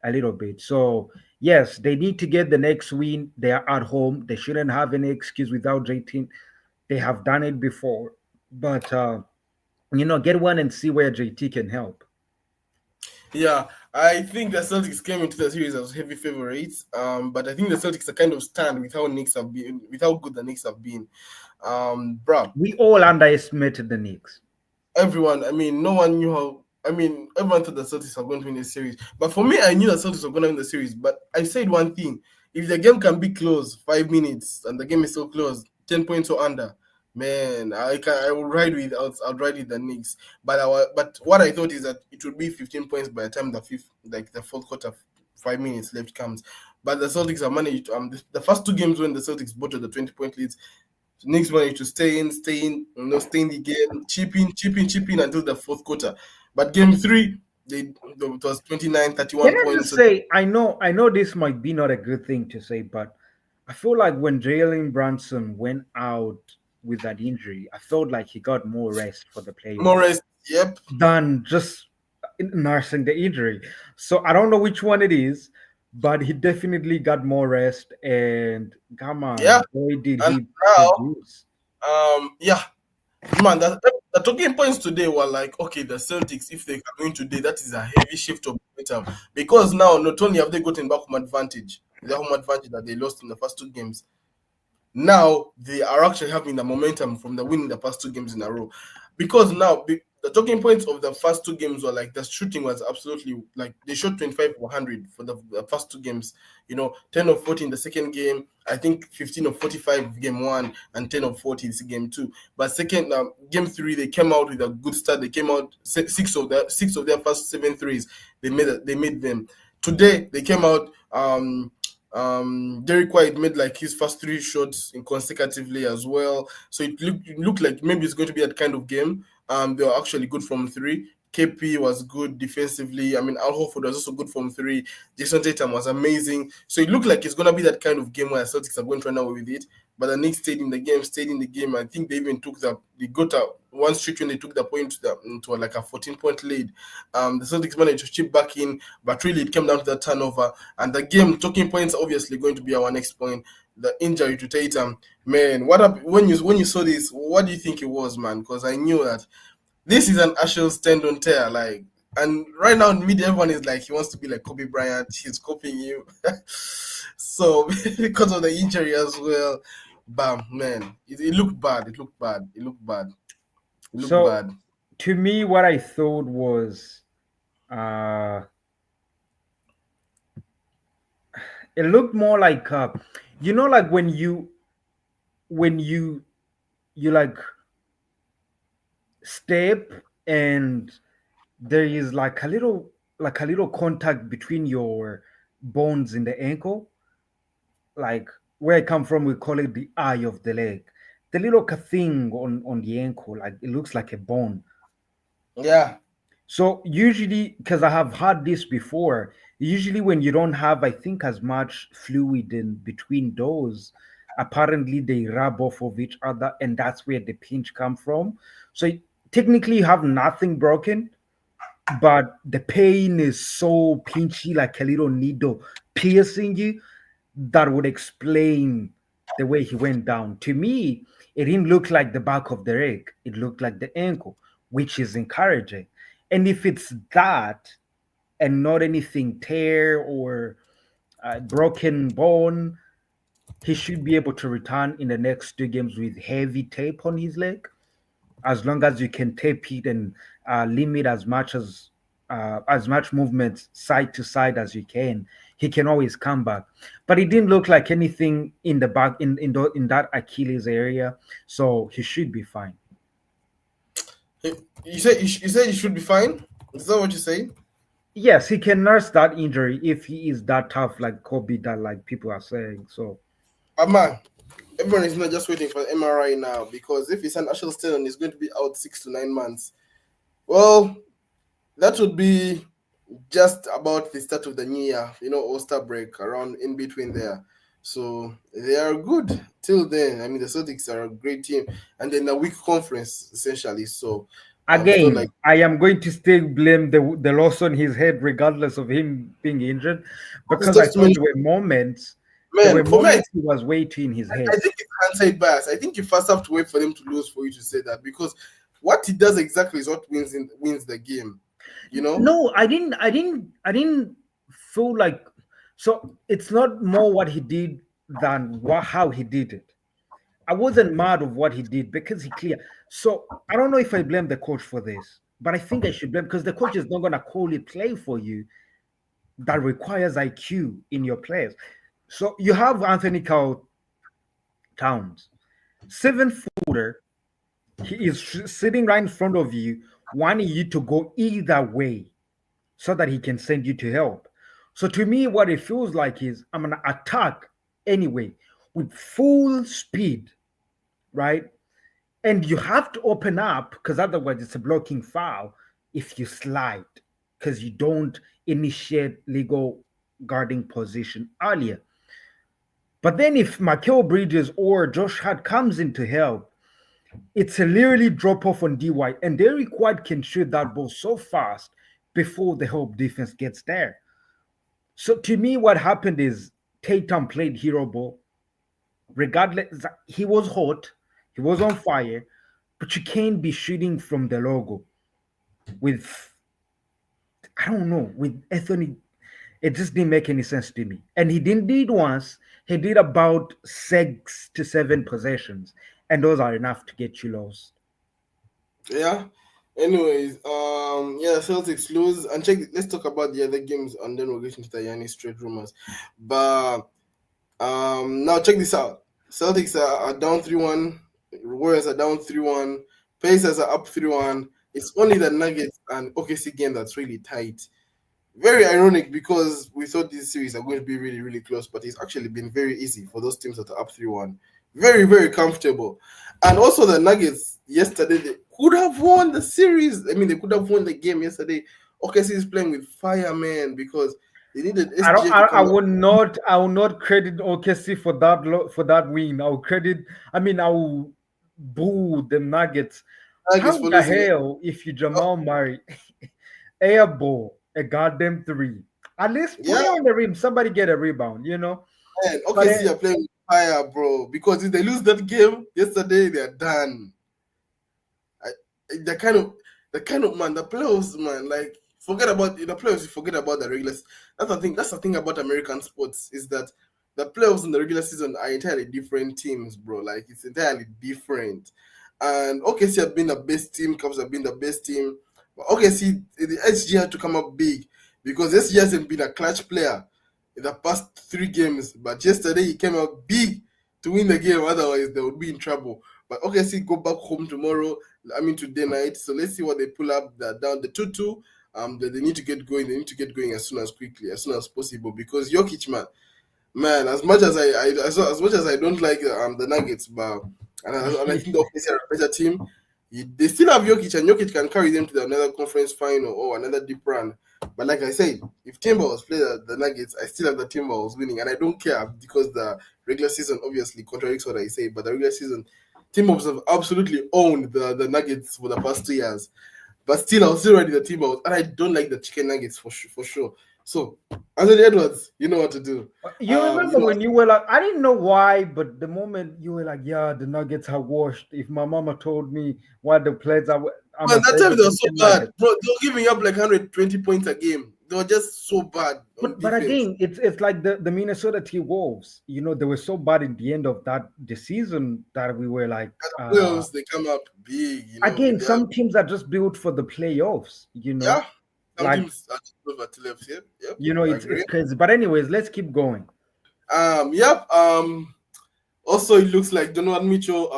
[SPEAKER 2] a little bit. So yes, they need to get the next win. They are at home. They shouldn't have any excuse without JT. They have done it before, but get one and see where JT can help.
[SPEAKER 1] Yeah, I think the Celtics came into the series as heavy favorites. But I think the Celtics are kind of stand with how Knicks have been, with how good the Knicks have been. Bruh,
[SPEAKER 2] We all underestimated the Knicks.
[SPEAKER 1] everyone, I mean, no one knew how. I mean, everyone thought the Celtics were going to win the series. But for me, I knew the Celtics were going to win the series. But I said one thing: if the game can be close, 5 minutes, and the game is so close, 10 points or under, man, I will ride with I'll ride with the Knicks. But what I thought is that it would be 15 points by the time the fourth quarter, 5 minutes left comes. But the Celtics have managed. The first two games when the Celtics bottled the 20-point leads, Knicks managed to stay in the game, chip in until the fourth quarter. But game three, it was 29,
[SPEAKER 2] Can
[SPEAKER 1] 31
[SPEAKER 2] I
[SPEAKER 1] points.
[SPEAKER 2] just say, I know this might be not a good thing to say, but I feel like when Jalen Brunson went out with that injury, I felt like he got more rest for the playoffs
[SPEAKER 1] Morris, yep,
[SPEAKER 2] than just nursing the injury. So I don't know which one it is, but he definitely got more rest. And come
[SPEAKER 1] yeah.
[SPEAKER 2] on, boy, did
[SPEAKER 1] And
[SPEAKER 2] he
[SPEAKER 1] now,
[SPEAKER 2] produce!
[SPEAKER 1] yeah, man, the talking points today were like, okay, the Celtics, if they can win today, that is a heavy shift of momentum. Because now, not only have they gotten back home advantage, the home advantage that they lost in the first two games, now they are actually having the momentum from the winning the past two games in a row. Because now the talking points of the first two games were like the shooting was absolutely like they shot 25 or 100 for the first two games. 10 of 40 in the second game. I think 15 of 45 game one and 10 of 40 is game two. But second game three, they came out with a good start. They came out six of their first seven threes. They made them. Today they came out. Derek White made like his first three shots in consecutively as well. So it looked like maybe it's going to be that kind of game. They were actually good from three. KP was good defensively. I mean, Al Horford was also good from three. Jason Tatum was amazing. So it looked like it's gonna be that kind of game where Celtics are going to run away with it. But the Knicks stayed in the game. I think they even they got a one streak when they took the point to like a 14-point lead. The Celtics managed to chip back in, but really it came down to the turnover. And the game talking points are obviously going to be our next point. The injury to Tatum, man. What up when you saw this? What do you think it was, man? Because I knew that this is an Achilles tendon tear, like. And right now in media, everyone is like he wants to be like Kobe Bryant. He's copying you, so because of the injury as well. Bam, man, it looked bad. It looked bad. It looked bad. It looked
[SPEAKER 2] So
[SPEAKER 1] bad.
[SPEAKER 2] to me, what I thought was uh, it looked more like like when you like step and there is like a little contact between your bones in the ankle, like where I come from we call it the eye of the leg, the little thing on the ankle, like it looks like a bone.
[SPEAKER 1] Yeah,
[SPEAKER 2] So usually, because I have had this before, usually when you don't have, I think, as much fluid in between those, apparently they rub off of each other, and that's where the pinch come from. So technically, you have nothing broken, but the pain is so pinchy, like a little needle piercing you. That would explain the way he went down. To me, it didn't look like the back of the leg, it looked like the ankle, which is encouraging. And if it's that and not anything tear or broken bone, he should be able to return in the next two games with heavy tape on his leg. As long as you can tape it and limit as much movement side to side as you can, he can always come back. But it didn't look like anything in the back in that Achilles area, so he should be fine.
[SPEAKER 1] you said he should be fine. Is that what you say?
[SPEAKER 2] Yes, he can nurse that injury if he is that tough, like Kobe, that like people are saying. So
[SPEAKER 1] Man. Everyone is not just waiting for MRI now because if it's an actual tendon, it's going to be out 6 to 9 months. Well, that would be just about the start of the new year, All-Star break around in between there. So they are good till then. I mean, the Celtics are a great team, and then a weak conference essentially. So I felt like
[SPEAKER 2] Again, I am going to still blame the loss on his head, regardless of him being injured,
[SPEAKER 1] it's
[SPEAKER 2] because I
[SPEAKER 1] just to
[SPEAKER 2] thought
[SPEAKER 1] mention,
[SPEAKER 2] there were
[SPEAKER 1] man. For me,
[SPEAKER 2] moments he was way too in his
[SPEAKER 1] I
[SPEAKER 2] head.
[SPEAKER 1] think it's hindsight bias. I think you first have to wait for them to lose for you to say that because what he does exactly is what wins the game. You know?
[SPEAKER 2] No, I didn't feel like, so it's not more what he did than how he did it. I wasn't mad of what he did because he clear. So I don't know if I blame the coach for this, but I think I should blame, because the coach is not gonna call it play for you that requires IQ in your players. So you have Anthony Carl Towns, 7 footer. He is sitting right in front of you, wanting you to go either way so that he can send you to help. So to me, what it feels like is I'm gonna attack anyway with full speed, right? And you have to open up, because otherwise it's a blocking foul if you slide, because you don't initiate legal guarding position earlier. But then if Michael Bridges or Josh Hart comes in to help, it's a literally drop off on DY, and Derrick White can shoot that ball so fast before the help defense gets there. So to me, what happened is Tatum played hero ball. Regardless, he was hot, he was on fire, but you can't be shooting from the logo with, I don't know, with Anthony. It just didn't make any sense to me. And he didn't do it once. He did about 6 to 7 possessions, and those are enough to get you lost.
[SPEAKER 1] Yeah. Anyways, yeah, Celtics lose and check. Let's talk about the other games and then we'll get into the Giannis trade rumors. But now check this out. Celtics are down 3-1. Warriors are down 3-1. Pacers are up 3-1. It's only the Nuggets and OKC game that's really tight. Very ironic because we thought this series are going to be really, really close, but it's actually been very easy for those teams that are up 3-1. Very, very comfortable. And also the Nuggets yesterday, they could have won the series. I mean, they could have won the game yesterday. OKC is playing with fire, man, because they needed
[SPEAKER 2] I don't.
[SPEAKER 1] SGA to
[SPEAKER 2] I
[SPEAKER 1] come up.
[SPEAKER 2] will not. I will not credit OKC for that. For that win. I will credit. I mean, I will boo the Nuggets. How
[SPEAKER 1] Nuggets for
[SPEAKER 2] the
[SPEAKER 1] losing it.
[SPEAKER 2] hell if you
[SPEAKER 1] Oh,
[SPEAKER 2] Jamal Murray airball a goddamn three? At least put
[SPEAKER 1] yeah,
[SPEAKER 2] it on the rim. Somebody get a rebound. You know.
[SPEAKER 1] man.
[SPEAKER 2] But
[SPEAKER 1] OKC are playing with fire, bro. Because if they lose that game yesterday, they're done. I, the kind of man, the playoffs, man. Like forget about in the playoffs. You forget about the regular. That's the thing. That's the thing about American sports is that the playoffs and the regular season are entirely different teams, bro. Like it's entirely different. And OKC have been the best team. Cubs have been the best team. But OKC, the SG had to come up big because SG hasn't been a clutch player in the past 3 games. But yesterday he came out big to win the game. Otherwise, they would be in trouble. But OKC go back home tomorrow. I mean today night. So let's see what they pull up. They're down the 2-2. They need to get going. They need to get going as soon as possible. Because Jokic, man, as much as as much as I don't like the Nuggets, but and I think the OKC are a better team. They still have Jokic, and Jokic can carry them to another conference final or another deep run. But like I said, if Timberwolves play the Nuggets, I still have the Timberwolves winning, and I don't care because the regular season obviously contradicts what I say. But the regular season, Timberwolves have absolutely owned the Nuggets for the past 2 years. But still, I'll still ride the Timberwolves, and I don't like the chicken nuggets for sure. So, Anthony Edwards, you know what to do.
[SPEAKER 2] you remember when you were like, I didn't know why, but the moment you were like, yeah, the Nuggets are washed. If my mama told me why the players are, I'm
[SPEAKER 1] Man,
[SPEAKER 2] gonna
[SPEAKER 1] that
[SPEAKER 2] say
[SPEAKER 1] time
[SPEAKER 2] the
[SPEAKER 1] they were so
[SPEAKER 2] chicken
[SPEAKER 1] bad,
[SPEAKER 2] nuggets.
[SPEAKER 1] bro. They were giving up like 120 points a game. They were just so bad on
[SPEAKER 2] But
[SPEAKER 1] defense.
[SPEAKER 2] again, it's like the Minnesota Timberwolves. You know, they were so bad in the end of the season that we were like,
[SPEAKER 1] At the playoffs, they come up big.
[SPEAKER 2] again,
[SPEAKER 1] They have
[SPEAKER 2] some teams are just built for the playoffs. You know,
[SPEAKER 1] yeah. Some
[SPEAKER 2] like
[SPEAKER 1] teams are just over to left. Yep, yep. I
[SPEAKER 2] it's
[SPEAKER 1] agree.
[SPEAKER 2] crazy. But anyways, let's keep going.
[SPEAKER 1] Yep. Also, it looks like Donovan Mitchell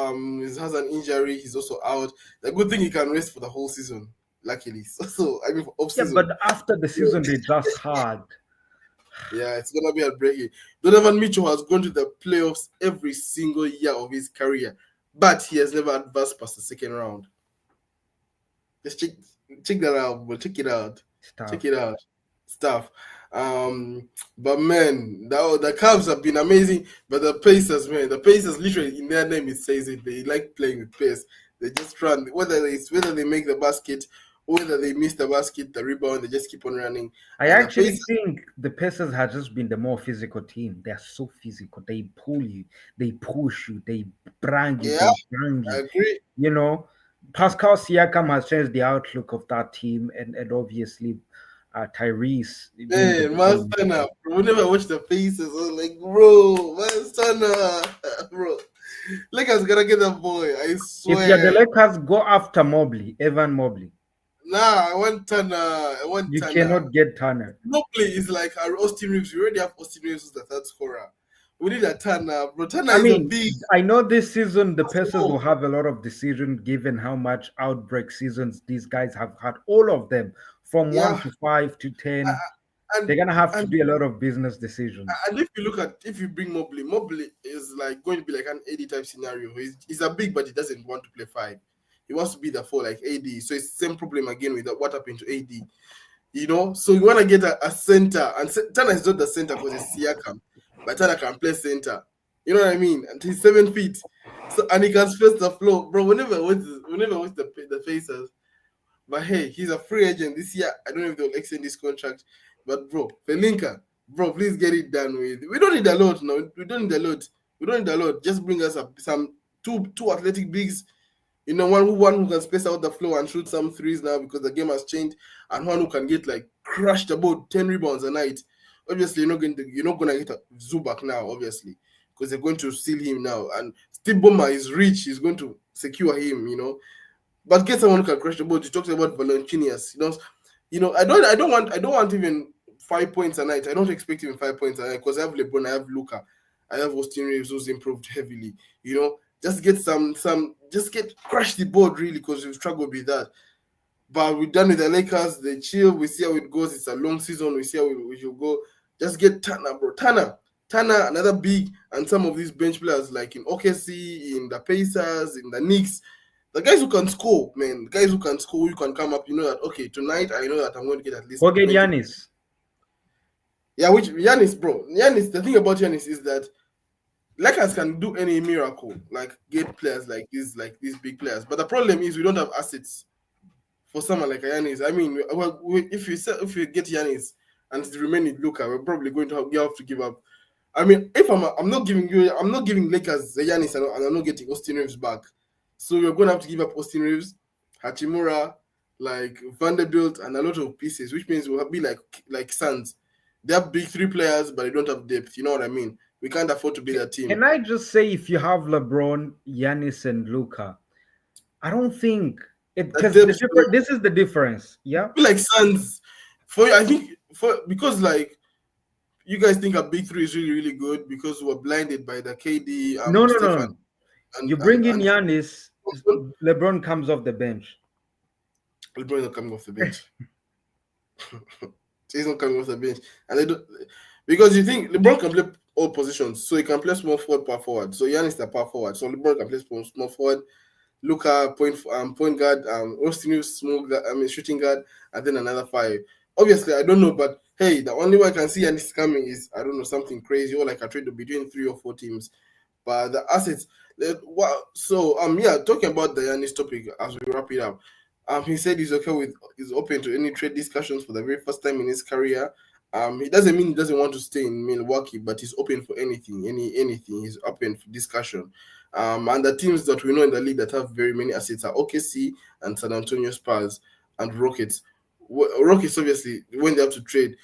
[SPEAKER 1] has an injury. He's also out. The good thing he can rest for the whole season. Luckily, so I mean for off
[SPEAKER 2] Yeah, but
[SPEAKER 1] season.
[SPEAKER 2] after the season they just had,
[SPEAKER 1] Yeah, it's gonna be heartbreaking. Donovan Mitchell has gone to the playoffs every single year of his career, but he has never advanced past the second round. Just check that out, but check it out. Check
[SPEAKER 2] Stuff.
[SPEAKER 1] it out. Stuff. But man, the Cavs have been amazing. But the Pacers, man, the Pacers literally in their name it says it. They like playing with pace. They just run. Whether they make the basket, whether they miss the basket, the rebound, they just keep on running.
[SPEAKER 2] I
[SPEAKER 1] And the
[SPEAKER 2] actually
[SPEAKER 1] Pacers,
[SPEAKER 2] think the Pacers have just been the more physical team. They are so physical. They pull you, they push you, they bang you,
[SPEAKER 1] yeah,
[SPEAKER 2] they bang
[SPEAKER 1] I
[SPEAKER 2] you.
[SPEAKER 1] agree.
[SPEAKER 2] You know, Pascal Siakam has changed the outlook of that team, and obviously Tyrese being the
[SPEAKER 1] Man,
[SPEAKER 2] ball
[SPEAKER 1] man, stand
[SPEAKER 2] handler.
[SPEAKER 1] up. Whenever I watch the Pacers, I was like, bro, man, stand up, bro. Lakers gonna get that boy. I
[SPEAKER 2] If you're the
[SPEAKER 1] swear.
[SPEAKER 2] Lakers, go after Mobley, Evan Mobley.
[SPEAKER 1] Nah, I want Turner. I want
[SPEAKER 2] You
[SPEAKER 1] Turner.
[SPEAKER 2] cannot get Turner.
[SPEAKER 1] Mobley is like our Austin Reeves. We already have Austin Reeves as the third scorer. We need a Turner, bro. Turner
[SPEAKER 2] I
[SPEAKER 1] is a
[SPEAKER 2] mean,
[SPEAKER 1] big
[SPEAKER 2] I know this season the Pacers will
[SPEAKER 1] asshole.
[SPEAKER 2] have a lot of decision given how much outbreak seasons these guys have had. All of them, from one
[SPEAKER 1] Yeah,
[SPEAKER 2] to five to 10,
[SPEAKER 1] and
[SPEAKER 2] they're gonna have to
[SPEAKER 1] and
[SPEAKER 2] do a lot of business decisions.
[SPEAKER 1] and if you bring Mobley, Mobley is like going to be like an AD type scenario. He's a big, but he doesn't want to play five. He wants to be the four like AD. So it's the same problem again with what happened to AD. So you want to get a center, and Turner is not the center because it's Siakam, but Turner can play center. You know what I mean? And he's 7 feet, so and he can space the floor, bro. Whenever I watch the Pacers, but hey, he's a free agent this year. I don't know if they'll extend this contract, but bro, Pelinka, bro, please get it done with. We don't need a lot, no. We don't need a lot. We don't need a lot. Just bring us some two athletic bigs, one who can space out the floor and shoot some threes now because the game has changed, and one who can get like crushed about 10 rebounds a night. Obviously, you're not gonna get a Zubac now, obviously, because they're going to steal him now. And Steve Ballmer is rich; he's going to secure him. But get someone who can crush the boat. You talked about Valanciunas. I don't want even 5 points a night. I don't expect even 5 points a night because I have LeBron, I have Luca, I have Austin Reeves who's improved heavily. Just get just get crash the board really because we've struggled with that. But we're done with the Lakers. They chill. We see how it goes. It's a long season. We see how we should go. Just get Turner, bro. Turner, another big, and some of these bench players like in OKC, in the Pacers, in the Knicks. The guys who can score, man. The guys who can score, you can come up. You know that okay, tonight I know that I'm going to get at least
[SPEAKER 2] Go get
[SPEAKER 1] 20.
[SPEAKER 2] Giannis.
[SPEAKER 1] Yeah, which Giannis, bro. Giannis, the thing about Giannis is that Lakers can do any miracle, like get players like these big players. But the problem is we don't have assets for someone like Giannis. I mean, if you get Giannis and the remaining Luka, we're probably going to have to give up. I mean, if I'm not giving Lakers the Giannis, and I'm not getting Austin Reeves back. So we're going to have to give up Austin Reeves, Hachimura, like Vanderbilt, and a lot of pieces, which means we'll be like Suns. They have big three players, but they don't have depth. You know what I mean? We can't afford to be that team.
[SPEAKER 2] Can I just say, if you have LeBron, Giannis, and Luca, I don't think it
[SPEAKER 1] That
[SPEAKER 2] because the
[SPEAKER 1] depth,
[SPEAKER 2] different. This is the difference. Yeah.
[SPEAKER 1] be like Suns. I think because like you guys think a big three is really really good because we were blinded by the KD,
[SPEAKER 2] No, no,
[SPEAKER 1] Steph
[SPEAKER 2] no,
[SPEAKER 1] and
[SPEAKER 2] no.
[SPEAKER 1] and
[SPEAKER 2] You
[SPEAKER 1] and,
[SPEAKER 2] bring in
[SPEAKER 1] and
[SPEAKER 2] Giannis, LeBron comes off the bench.
[SPEAKER 1] LeBron not coming off the bench. He's not coming off the bench, and they don't because you think LeBron can play all positions, so he can play small forward, power forward. So Giannis the power forward, so LeBron can play small forward. Luka point guard, Austin Reeves small guard, shooting guard, and then another five. Obviously, I don't know, but hey, the only way I can see Giannis coming is I don't know something crazy or like a trade between 3 or 4 teams. But the assets, yeah, talking about the Giannis topic as we wrap it up. He said he's open to any trade discussions for the very first time in his career. It doesn't mean he doesn't want to stay in Milwaukee, but he's open for anything, anything. He's open for discussion. And the teams that we know in the league that have very many assets are OKC and San Antonio Spurs and Rockets. Rockets obviously when they have to trade.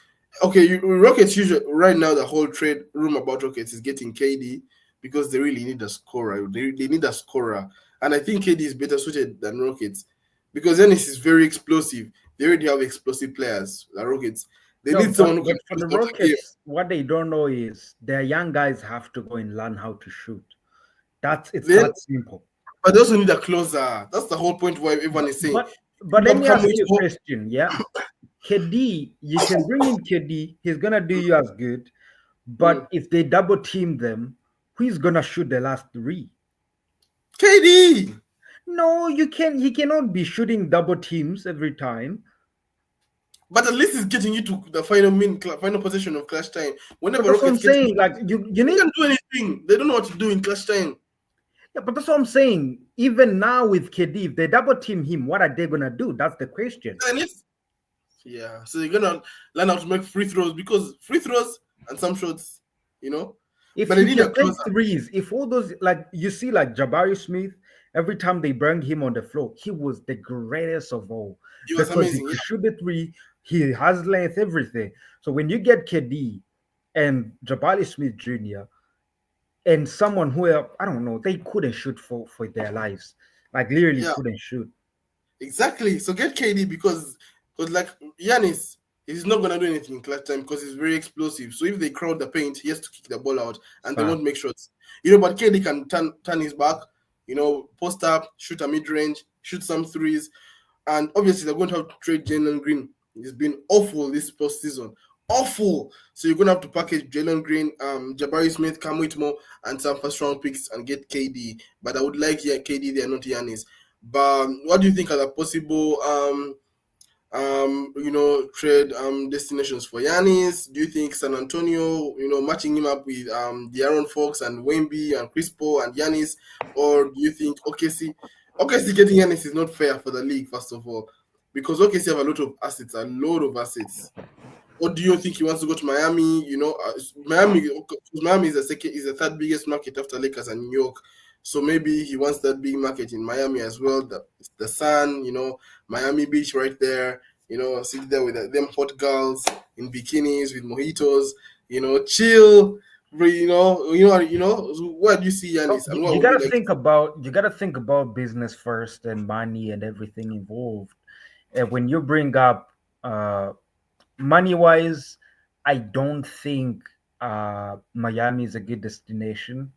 [SPEAKER 1] Okay, Rockets usually right now the whole trade room about Rockets is getting KD because they really need a scorer. They need a scorer, and I think KD is better suited than Rockets because Ennis is very explosive. They already have explosive players. The Rockets. They
[SPEAKER 2] No,
[SPEAKER 1] need someone who can
[SPEAKER 2] but for the
[SPEAKER 1] close out the game.
[SPEAKER 2] Rockets, what they don't know is their young guys have to go and learn how to shoot. It's
[SPEAKER 1] Then,
[SPEAKER 2] that simple.
[SPEAKER 1] but they also need a closer. That's the whole point why everyone is saying
[SPEAKER 2] But
[SPEAKER 1] keep
[SPEAKER 2] let
[SPEAKER 1] up
[SPEAKER 2] me
[SPEAKER 1] come
[SPEAKER 2] ask
[SPEAKER 1] with
[SPEAKER 2] you a
[SPEAKER 1] hope.
[SPEAKER 2] question. Yeah, KD, you can bring in KD, he's gonna do you as good.
[SPEAKER 1] Mm.
[SPEAKER 2] But if they double team them, who's gonna shoot the last three?
[SPEAKER 1] KD.
[SPEAKER 2] No, you can he cannot be shooting double teams every time.
[SPEAKER 1] But at least it's getting you to the final possession of clutch time.
[SPEAKER 2] But
[SPEAKER 1] Whenever
[SPEAKER 2] that's what I'm
[SPEAKER 1] Rockets get,
[SPEAKER 2] saying. Like you
[SPEAKER 1] they
[SPEAKER 2] need
[SPEAKER 1] can't do anything. They don't know what to do in clutch time.
[SPEAKER 2] yeah, but that's what I'm saying. Even now with KD, if they double team him, what are they gonna do? That's the question.
[SPEAKER 1] And it's yeah. So you're gonna learn how to make free throws because free throws and some shots, you know.
[SPEAKER 2] If
[SPEAKER 1] But they
[SPEAKER 2] he
[SPEAKER 1] need a
[SPEAKER 2] can make
[SPEAKER 1] closer.
[SPEAKER 2] threes, if all those like you see like Jabari Smith, every time they bring him on the floor, he was the greatest of all
[SPEAKER 1] It was
[SPEAKER 2] because he
[SPEAKER 1] amazing.
[SPEAKER 2] could
[SPEAKER 1] Yeah,
[SPEAKER 2] shoot the three, he has length, everything. So when you get KD and Jabari Smith Jr. and someone who I don't know, they couldn't shoot for their lives, like literally
[SPEAKER 1] yeah,
[SPEAKER 2] couldn't shoot.
[SPEAKER 1] exactly. So get KD because like Giannis, he's not gonna do anything in clutch time because he's very explosive. So if they crowd the paint, he has to kick the ball out, and they won't
[SPEAKER 2] Facts.
[SPEAKER 1] make shots. You know, but KD can turn his back. You know, post up, shoot a mid range, shoot some threes, and obviously they're going to have to trade Jalen Green. He's been awful this postseason. Awful. So you're gonna have to package Jalen Green, Jabari Smith, Cam Whitmore, and some first round picks and get KD. But I would like KD there, not Giannis. But what do you think are the possible trade destinations for Giannis? Do you think San Antonio, matching him up with De'Aaron Fox and Wemby and Chris Paul and Giannis, or do you think OKC getting Giannis is not fair for the league first of all, because OKC have a lot of assets. Or do you think he wants to go to Miami? Miami is the third biggest market after Lakers and New York. So maybe he wants that big market in Miami as well. The sun, Miami Beach right there. Sit there with them hot girls in bikinis with mojitos. Chill. Where do you see
[SPEAKER 2] So
[SPEAKER 1] Yanis, and what
[SPEAKER 2] you
[SPEAKER 1] would you
[SPEAKER 2] gotta
[SPEAKER 1] like to
[SPEAKER 2] think about business first and money and everything involved. And when you bring up money wise, I don't think Miami is a good destination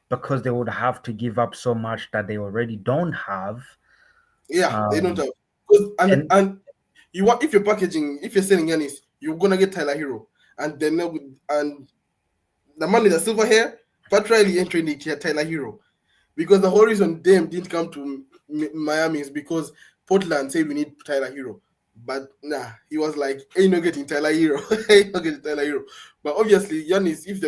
[SPEAKER 2] because they would have to give up so much that they already don't have.
[SPEAKER 1] Yeah, they don't
[SPEAKER 2] Um,
[SPEAKER 1] have. 'Cause- And
[SPEAKER 2] and
[SPEAKER 1] and if you're selling Yanis, you're gonna get Tyler Hero, and then and the man with the silver hair, Pat Riley entering it here, Tyler Hero, because the whole reason Dame didn't come to Miami is because Portland said we need Tyler Hero, but nah, he was like, ain't no getting Tyler Hero, ain't no getting Tyler Hero. But obviously, Yanis, if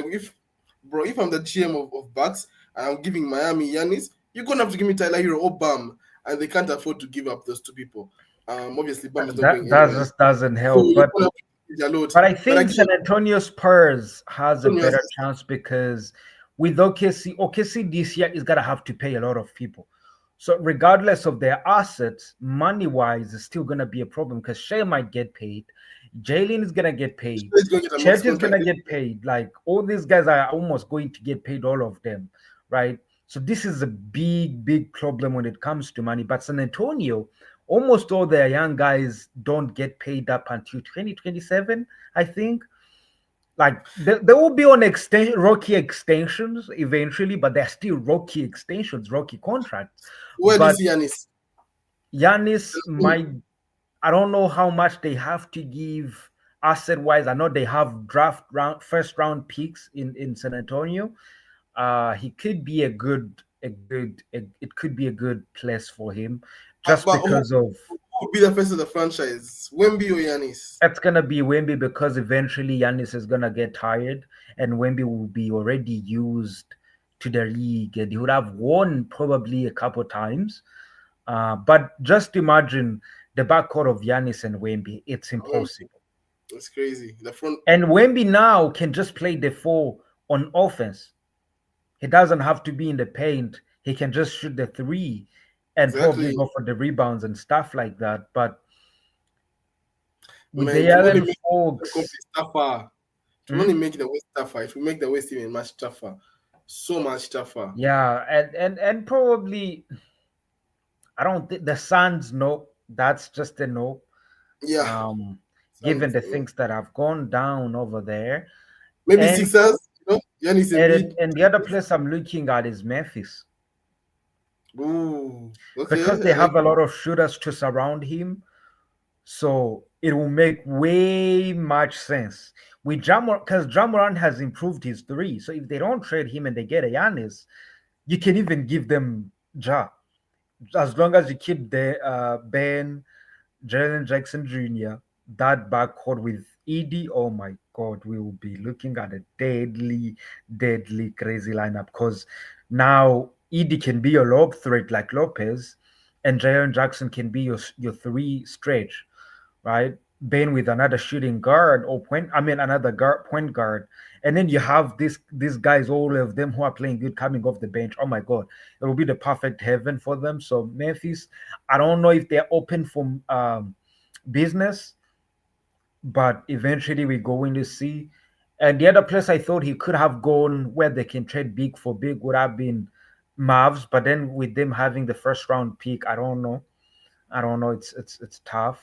[SPEAKER 1] I'm the GM of Bucks and I'm giving Miami Yanis, you're gonna have to give me Tyler Hero or Bam, and they can't afford to give up those two people. Obviously, Bam is not going
[SPEAKER 2] that
[SPEAKER 1] anywhere,
[SPEAKER 2] just doesn't
[SPEAKER 1] so
[SPEAKER 2] help.
[SPEAKER 1] you're gonna have to change a lot.
[SPEAKER 2] But I
[SPEAKER 1] But
[SPEAKER 2] think
[SPEAKER 1] again,
[SPEAKER 2] San Antonio Spurs has a
[SPEAKER 1] Antonio
[SPEAKER 2] better
[SPEAKER 1] has
[SPEAKER 2] chance because with OKC this year is gonna have to pay a lot of people. So regardless of their assets, money wise, is still gonna be a problem because Shea might get paid, Jalen is gonna get paid,
[SPEAKER 1] he's going to get a max
[SPEAKER 2] Chet is
[SPEAKER 1] contract.
[SPEAKER 2] gonna get paid. Like all these guys are almost going to get paid, all of them, right? So this is a big problem when it comes to money. But San Antonio, almost all their young guys don't get paid up until 2027, I think. Like they will be on rocky extensions eventually, but they're still rocky extensions, rocky contracts.
[SPEAKER 1] Where do you
[SPEAKER 2] But
[SPEAKER 1] see Yanis?
[SPEAKER 2] Yanis might, I don't know how much they have to give asset wise. I know they have first round picks in San Antonio. He could be it could be a good place for him just
[SPEAKER 1] But who
[SPEAKER 2] because of
[SPEAKER 1] would be the face of the franchise? Wemby or Yanis?
[SPEAKER 2] that's gonna be Wemby because eventually Yanis is gonna get tired and Wemby will be already used to the league and he would have won probably a couple times. But just imagine the backcourt of Yanis and Wemby. It's
[SPEAKER 1] Wemby.
[SPEAKER 2] impossible.
[SPEAKER 1] That's crazy. The front
[SPEAKER 2] And Wemby now can just play the four on offense. He doesn't have to be in the paint. He can just shoot the three and probably
[SPEAKER 1] exactly.
[SPEAKER 2] go for the rebounds and stuff like that. But with
[SPEAKER 1] Man,
[SPEAKER 2] the
[SPEAKER 1] it will only
[SPEAKER 2] other
[SPEAKER 1] make the
[SPEAKER 2] folks,
[SPEAKER 1] complete tougher. It will only
[SPEAKER 2] hmm?
[SPEAKER 1] make the West tougher. It will make the West even much tougher. So much tougher.
[SPEAKER 2] Yeah, and probably I don't think the Suns. No, that's just a no.
[SPEAKER 1] Yeah.
[SPEAKER 2] Um, given
[SPEAKER 1] Sounds,
[SPEAKER 2] the things that have gone down over there,
[SPEAKER 1] maybe
[SPEAKER 2] and
[SPEAKER 1] Sixers, Yanis Embiid.
[SPEAKER 2] and the other place I'm looking at is Memphis
[SPEAKER 1] Ooh. Okay,
[SPEAKER 2] because
[SPEAKER 1] I
[SPEAKER 2] they
[SPEAKER 1] like
[SPEAKER 2] have a lot of shooters to surround him. So it will make way much sense with Jamor because Jamoran has improved his three. So if they don't trade him and they get a Giannis, you can even give them Ja as long as you keep the Ben, Jalen Jackson Jr., that backcourt with Edie. Oh my God, we will be looking at a deadly, deadly, crazy lineup because now Edie can be your lob threat like Lopez, and Jalen Jackson can be your three stretch, right? Ben with another shooting guard or point, I mean another guard point guard, and then you have these guys, all of them who are playing good coming off the bench. Oh my God, it will be the perfect heaven for them. So Memphis, I don't know if they're open for business, but eventually we're going to see. And the other place I thought he could have gone where they can trade big for big would have been Mavs, but then with them having the first round pick, I don't know. I don't know. It's tough.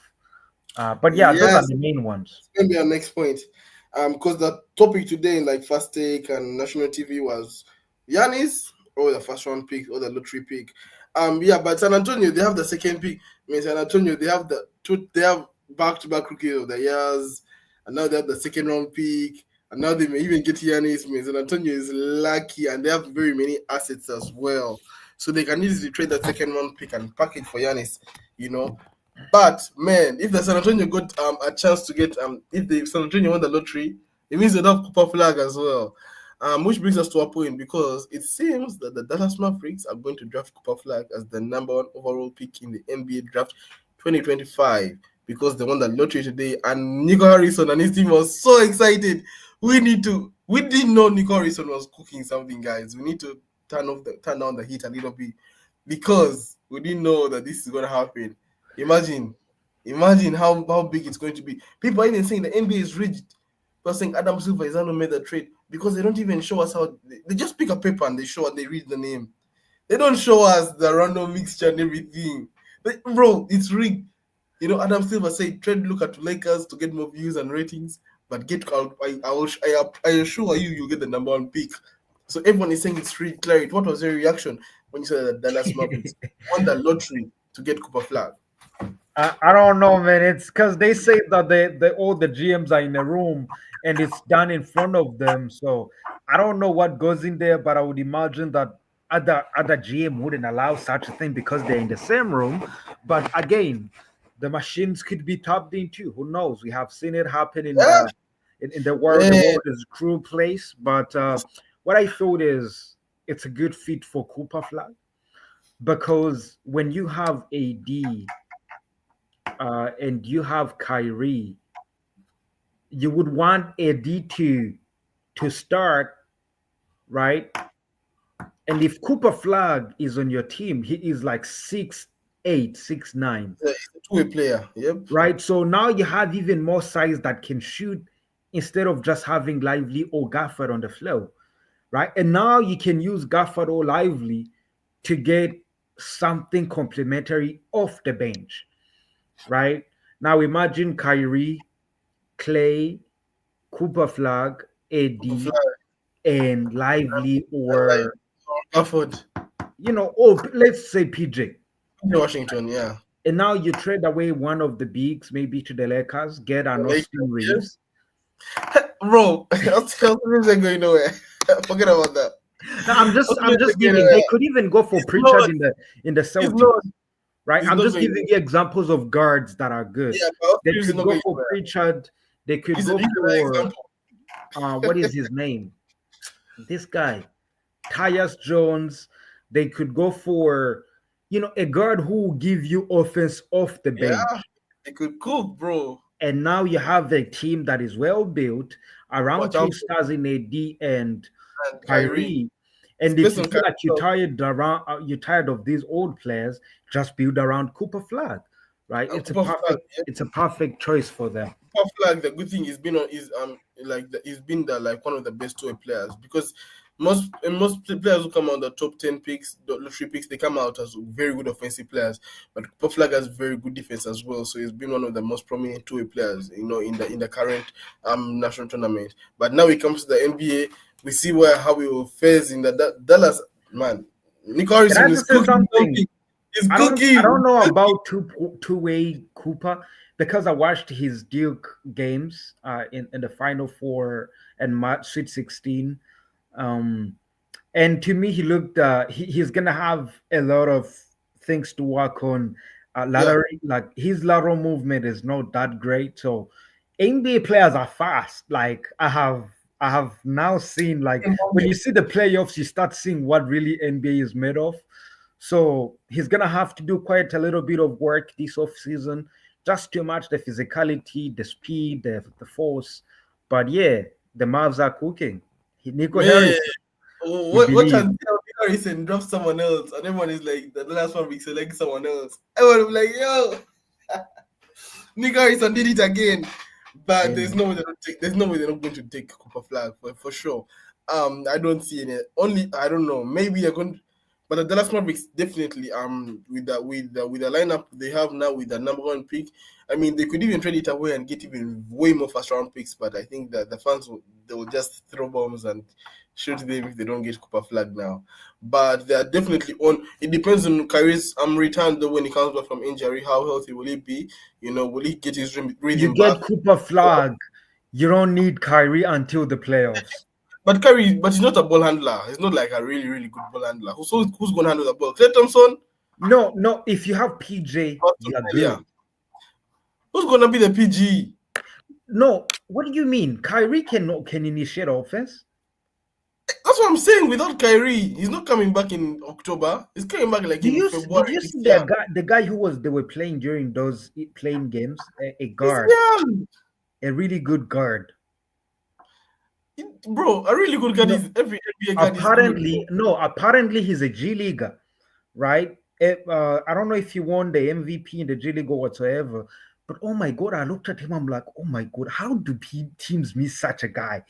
[SPEAKER 2] But yeah, those are
[SPEAKER 1] Yes,
[SPEAKER 2] the main ones.
[SPEAKER 1] going to be our next point. Because the topic today in like Fast Take and national TV was Giannis or the first round pick or the lottery pick. Yeah, but San Antonio they have the second pick. I mean, San Antonio they have they have back to back rookie of the years, and now they have the second round pick, and now they may even get Giannis. I mean, San Antonio is lucky, and they have very many assets as well, so they can easily trade that second round pick and pack it for Giannis. You know, but man, if the San Antonio got a chance to get if the San Antonio won the lottery, it means they'd have Cooper Flag as well. Which brings us to a point because it seems that the Dallas Mavericks are going to draft Cooper Flag as the number one overall pick in the NBA draft 2025 because they won the lottery today. And Nico Harrison and his team was so excited. We didn't know Nico Harrison was cooking something, guys. We need to turn down the heat a little bit because we didn't know that this is going to happen. Imagine, imagine how big it's going to be. People are even saying the NBA is rigid. People are saying Adam Silver is not made the trade because they don't even show us how they just pick a paper and they show and they read the name. They don't show us the random mixture and everything. Bro, it's rigged. You know, Adam Silver said trade look at Lakers to get more views and ratings, but get out. I assure you, you'll get the number one pick. So everyone is saying it's rigged. Clary, what was your reaction when you said that Dallas Mavericks won the lottery to get Cooper Flag?
[SPEAKER 2] I don't know, man. It's because they say that all the GMs are in a room and it's done in front of them. So I don't know what goes in there, but I would imagine that other GM wouldn't allow such a thing because they're in the same room. But again, the machines could be tapped into. Who knows? We have seen it happen in
[SPEAKER 1] Yeah,
[SPEAKER 2] in the world. The
[SPEAKER 1] man.
[SPEAKER 2] world is a cruel place. But what I thought is it's a good fit for Cooper Flag because when you have AD and you have Kyrie, you would want AD to start, right? And if Cooper Flag is on your team, he is like 6'8", 6'9",
[SPEAKER 1] He's a two-way player. Yep.
[SPEAKER 2] right? So now you have even more size that can shoot instead of just having Lively or Gafford on the floor, right? And now you can use Gafford or Lively to get something complementary off the bench, right? Now imagine Kyrie, Clay, Cooper Flag,
[SPEAKER 1] Cooper
[SPEAKER 2] AD,
[SPEAKER 1] Flag
[SPEAKER 2] and Lively,
[SPEAKER 1] and like
[SPEAKER 2] or
[SPEAKER 1] Gafford.
[SPEAKER 2] oh, let's say PJ.
[SPEAKER 1] Washington, yeah.
[SPEAKER 2] And now you trade away one of the bigs, maybe to the Lakers, get an
[SPEAKER 1] Like,
[SPEAKER 2] Austin
[SPEAKER 1] yeah.
[SPEAKER 2] Reeves.
[SPEAKER 1] Bro, Austin Reeves ain't going nowhere. Forget about that.
[SPEAKER 2] Now
[SPEAKER 1] Austin
[SPEAKER 2] I'm
[SPEAKER 1] Reeves
[SPEAKER 2] just
[SPEAKER 1] ain't going
[SPEAKER 2] giving. They
[SPEAKER 1] nowhere.
[SPEAKER 2] could even go for
[SPEAKER 1] He's
[SPEAKER 2] Pritchard
[SPEAKER 1] not.
[SPEAKER 2] in the
[SPEAKER 1] He's
[SPEAKER 2] Celtics,
[SPEAKER 1] not.
[SPEAKER 2] right?
[SPEAKER 1] He's
[SPEAKER 2] I'm
[SPEAKER 1] not
[SPEAKER 2] just
[SPEAKER 1] going
[SPEAKER 2] giving
[SPEAKER 1] nowhere.
[SPEAKER 2] you examples of guards that are good.
[SPEAKER 1] Yeah, but Austin
[SPEAKER 2] They
[SPEAKER 1] Reeves is
[SPEAKER 2] could
[SPEAKER 1] not
[SPEAKER 2] go
[SPEAKER 1] going
[SPEAKER 2] for
[SPEAKER 1] nowhere.
[SPEAKER 2] Pritchard. They could
[SPEAKER 1] He's,
[SPEAKER 2] go
[SPEAKER 1] he's another
[SPEAKER 2] for
[SPEAKER 1] example.
[SPEAKER 2] what is his name? This guy, Tyus Jones. They could go for, a guard who will give you offense off the
[SPEAKER 1] Yeah,
[SPEAKER 2] bench.
[SPEAKER 1] he could cook, bro.
[SPEAKER 2] And now you have a team that is well built around
[SPEAKER 1] Watch
[SPEAKER 2] two
[SPEAKER 1] out
[SPEAKER 2] stars in AD and
[SPEAKER 1] and Kyrie.
[SPEAKER 2] Kyrie.
[SPEAKER 1] It's
[SPEAKER 2] And if
[SPEAKER 1] based
[SPEAKER 2] you
[SPEAKER 1] on
[SPEAKER 2] feel
[SPEAKER 1] Kyrie.
[SPEAKER 2] like you're tired of these old players, just build around Cooper Flag, right?
[SPEAKER 1] And Cooper Flag.
[SPEAKER 2] It's a perfect choice for them.
[SPEAKER 1] Pop Flag, the good thing is been on is he's been the like one of the best two players because players who come out the top 10 picks, the lottery picks, they come out as very good offensive players. But Pop Flag has very good defense as well, so he's been one of the most prominent two-way players, in the current national tournament. But now it comes to the NBA, we see how we will face in the Dallas man. Nick
[SPEAKER 2] Can I
[SPEAKER 1] Harrison is
[SPEAKER 2] just say
[SPEAKER 1] cooking
[SPEAKER 2] something?
[SPEAKER 1] something. He's
[SPEAKER 2] I don't
[SPEAKER 1] cooking.
[SPEAKER 2] know about two-way Cooper because I watched his Duke games in the Final Four and Sweet 16. Um, and to me, he looked he's gonna have a lot of things to work on.
[SPEAKER 1] Yeah.
[SPEAKER 2] Lateral, like his lateral movement is not that great. So NBA players are fast. Like I have now seen, like when you see the playoffs, you start seeing what really NBA is made of. So he's gonna have to do quite a little bit of work this off season, just to match the physicality, the speed, the force. But yeah, the Mavs are cooking. Nico
[SPEAKER 1] Man,
[SPEAKER 2] Harris, we
[SPEAKER 1] what
[SPEAKER 2] believe.
[SPEAKER 1] chance Harrison drop someone else and everyone is like the last 1 week select someone else. Everyone will be like, yo, Nick Harrison did it again. But
[SPEAKER 2] Yeah.
[SPEAKER 1] there's no way they're not going to take Cooper Flag for sure. I don't see any only I don't know. Maybe they're going but the Dallas Mavericks definitely with the lineup they have now with the number one pick, I mean they could even trade it away and get even way more first round picks, but I think that the fans they will just throw bombs and shoot them if they don't get Cooper Flag now. But they are definitely on. It depends on Kyrie's return though when he comes back from injury. How healthy will he be? Will he get his
[SPEAKER 2] You
[SPEAKER 1] rhythm back?
[SPEAKER 2] get Cooper Flag, you don't need Kyrie until the playoffs.
[SPEAKER 1] But he's not a ball handler. He's not like a really, really good ball handler. Who's going to handle the ball? Clay Thompson?
[SPEAKER 2] No, no. If you have PJ,
[SPEAKER 1] Austin
[SPEAKER 2] you're
[SPEAKER 1] Elia.
[SPEAKER 2] good.
[SPEAKER 1] Who's going to be the PG?
[SPEAKER 2] No, what do you mean? Kyrie can initiate offense.
[SPEAKER 1] That's what I'm saying. Without Kyrie, he's not coming back in October. He's coming back like in
[SPEAKER 2] Did
[SPEAKER 1] February
[SPEAKER 2] you see
[SPEAKER 1] next year.
[SPEAKER 2] the guy who was they were playing during those playing games? A
[SPEAKER 1] He's
[SPEAKER 2] guard,
[SPEAKER 1] young.
[SPEAKER 2] a really good guard.
[SPEAKER 1] Bro, a really good guard
[SPEAKER 2] No,
[SPEAKER 1] is every NBA guard is good, bro.
[SPEAKER 2] apparently, no. Apparently, he's a G leaguer, right? I don't know if he won the MVP in the G League or whatsoever. But oh my god, I looked at him. I'm like, oh my god, how do teams miss such a guy?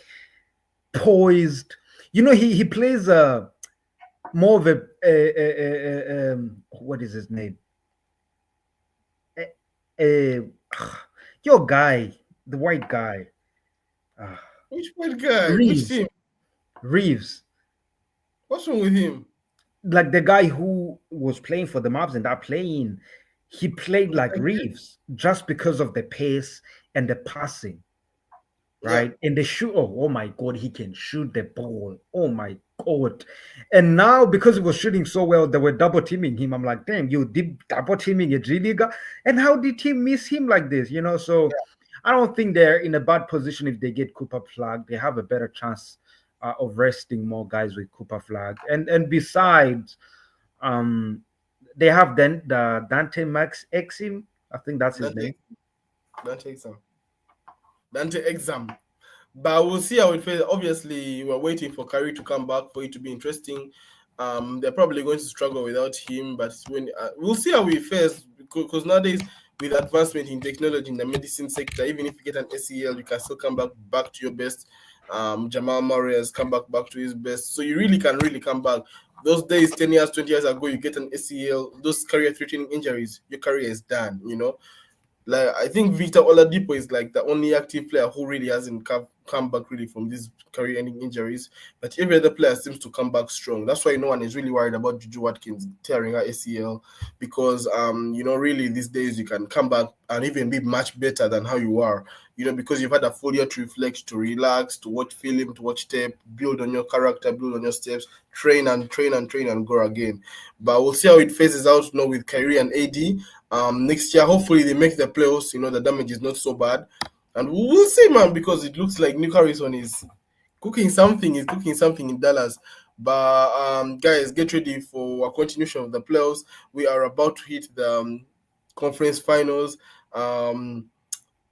[SPEAKER 2] Poised. He plays more of what is his name? A, your guy, the white guy, uh,
[SPEAKER 1] Which white guy? Which
[SPEAKER 2] Reeves.
[SPEAKER 1] team?
[SPEAKER 2] Reeves,
[SPEAKER 1] What's wrong with him?
[SPEAKER 2] like the guy who was playing for the Mavs and that playing, he played like
[SPEAKER 1] Like,
[SPEAKER 2] Reeves just because of the pace and the passing.
[SPEAKER 1] yeah.
[SPEAKER 2] Right? And the shoot, oh my god, he can shoot the ball. Oh my god. And now because he was shooting so well, they were double teaming him. I'm like, damn, you did double teaming a G Leaguer. And how did he miss him like this? So I don't think they're in a bad position if they get Cooper Flag. They have a better chance of resting more guys with Cooper Flag. And besides, um, they have then the Dante Max Exim. I think that's his
[SPEAKER 1] Dante,
[SPEAKER 2] name.
[SPEAKER 1] Dante exam. Dante exam. But we'll see how it fares. Obviously, we're waiting for Kyrie to come back for it to be interesting. They're probably going to struggle without him, but when we'll see how he fares because nowadays with advancement in technology in the medicine sector, even if you get an ACL, you can still come back to your best. Jamal Murray has come back to his best, so you really can come back. Those days, 10 years, 20 years ago, you get an ACL, those career-threatening injuries, your career is done. Like I think Victor Oladipo is like the only active player who really hasn't come back really from these career-ending injuries. But every other player seems to come back strong. That's why no one is really worried about Juju Watkins tearing her ACL because really these days you can come back and even be much better than how you are. Because you've had a full year to reflect, to relax, to watch film, to watch tape, build on your character, build on your steps, train and train and train and go again. But we'll see how it phases out now with Kyrie and AD. Next year, hopefully they make the playoffs. The damage is not so bad, and we'll see, man. Because it looks like Nick Harrison is cooking something. He's cooking something in Dallas. But guys, get ready for a continuation of the playoffs. We are about to hit the conference finals.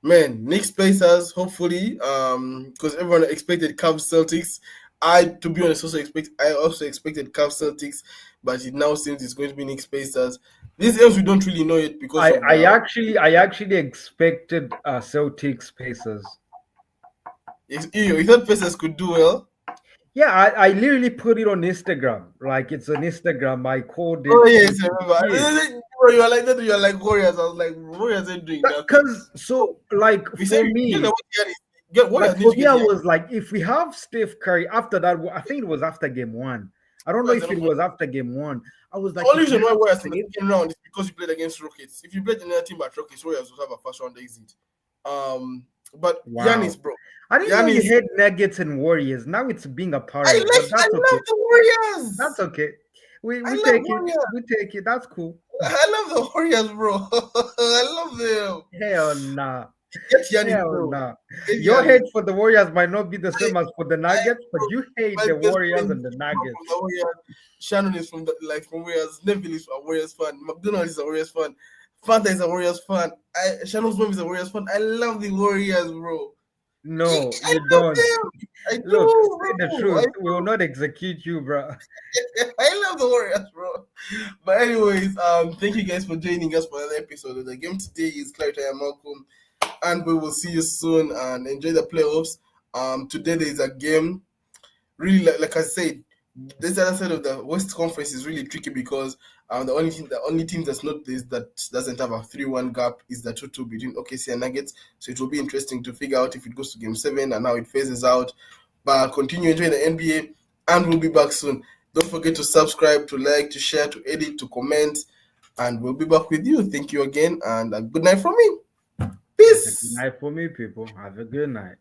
[SPEAKER 1] Man, Knicks Pacers, hopefully, because everyone expected Cavs Celtics. To be honest, I also expected Cavs Celtics, but it now seems it's going to be Knicks Pacers. These else we don't really know it because of the.
[SPEAKER 2] I actually expected Celtics Pacers.
[SPEAKER 1] You thought Pacers could do well.
[SPEAKER 2] Yeah, I literally put it on Instagram. Like it's on Instagram. I called it.
[SPEAKER 1] Oh yes, I
[SPEAKER 2] Yeah,
[SPEAKER 1] remember. Bro, you are like that. You are like Warriors. I was like, Warriors ain't doing nothing.
[SPEAKER 2] because so like
[SPEAKER 1] We said
[SPEAKER 2] for
[SPEAKER 1] you get
[SPEAKER 2] me,
[SPEAKER 1] what get Warriors need to
[SPEAKER 2] I
[SPEAKER 1] get here.
[SPEAKER 2] was like, if we have Steph Curry after that, I think it was after game one. I don't know
[SPEAKER 1] Warriors are
[SPEAKER 2] if
[SPEAKER 1] not
[SPEAKER 2] it
[SPEAKER 1] going.
[SPEAKER 2] was after game one. I was
[SPEAKER 1] The
[SPEAKER 2] like,
[SPEAKER 1] only
[SPEAKER 2] if
[SPEAKER 1] reason why
[SPEAKER 2] Giannis
[SPEAKER 1] Warriors in the
[SPEAKER 2] plays,
[SPEAKER 1] second round is because you played against Rockets. If you played another team but Rockets, Warriors would have a first round exit. But
[SPEAKER 2] wow.
[SPEAKER 1] Giannis, bro,
[SPEAKER 2] I didn't know you
[SPEAKER 1] Giannis,
[SPEAKER 2] hate Nuggets and Warriors. Now it's being apparent, but
[SPEAKER 1] I
[SPEAKER 2] that's okay.
[SPEAKER 1] love the Warriors.
[SPEAKER 2] That's okay. We
[SPEAKER 1] I love
[SPEAKER 2] take it.
[SPEAKER 1] Warriors.
[SPEAKER 2] We take it. That's cool.
[SPEAKER 1] I love the Warriors, bro. I love them.
[SPEAKER 2] Hell nah.
[SPEAKER 1] Get Giannis,
[SPEAKER 2] Hell
[SPEAKER 1] bro.
[SPEAKER 2] nah.
[SPEAKER 1] Get
[SPEAKER 2] Your
[SPEAKER 1] Giannis.
[SPEAKER 2] hate for the Warriors might not be the
[SPEAKER 1] I,
[SPEAKER 2] same as for the
[SPEAKER 1] I,
[SPEAKER 2] Nuggets, but
[SPEAKER 1] bro,
[SPEAKER 2] you hate
[SPEAKER 1] my
[SPEAKER 2] the
[SPEAKER 1] best
[SPEAKER 2] Warriors
[SPEAKER 1] friend
[SPEAKER 2] and the
[SPEAKER 1] is from
[SPEAKER 2] Nuggets.
[SPEAKER 1] the Warriors. Shannon is from the Warriors. Neville is a Warriors fan. McDonald is a Warriors fan. Fanta is a Warriors fan. Shannon's mom is a Warriors fan. I love the Warriors, bro.
[SPEAKER 2] No,
[SPEAKER 1] I
[SPEAKER 2] you
[SPEAKER 1] love
[SPEAKER 2] don't.
[SPEAKER 1] them. I
[SPEAKER 2] Look,
[SPEAKER 1] do,
[SPEAKER 2] say the
[SPEAKER 1] bro. I
[SPEAKER 2] truth. We will
[SPEAKER 1] do.
[SPEAKER 2] not execute you, bro.
[SPEAKER 1] I love the Warriors, bro. But anyways, thank you guys for joining us for another episode. The game today is Clarity and Malcolm, and we will see you soon and enjoy the playoffs. Today there is a game. Really, like I said, this other side of the West Conference is really tricky because the only team that's not this that doesn't have a 3-1 gap is the 2-2 between OKC and Nuggets. So it will be interesting to figure out if it goes to Game 7 and how it phases out. But continue enjoying the NBA, and we'll be back soon. Don't forget to subscribe, to like, to share, to edit, to comment, and we'll be back with you. Thank you again, and a good night from me.
[SPEAKER 2] It's a good
[SPEAKER 1] Peace.
[SPEAKER 2] night for me, people. Have a good night.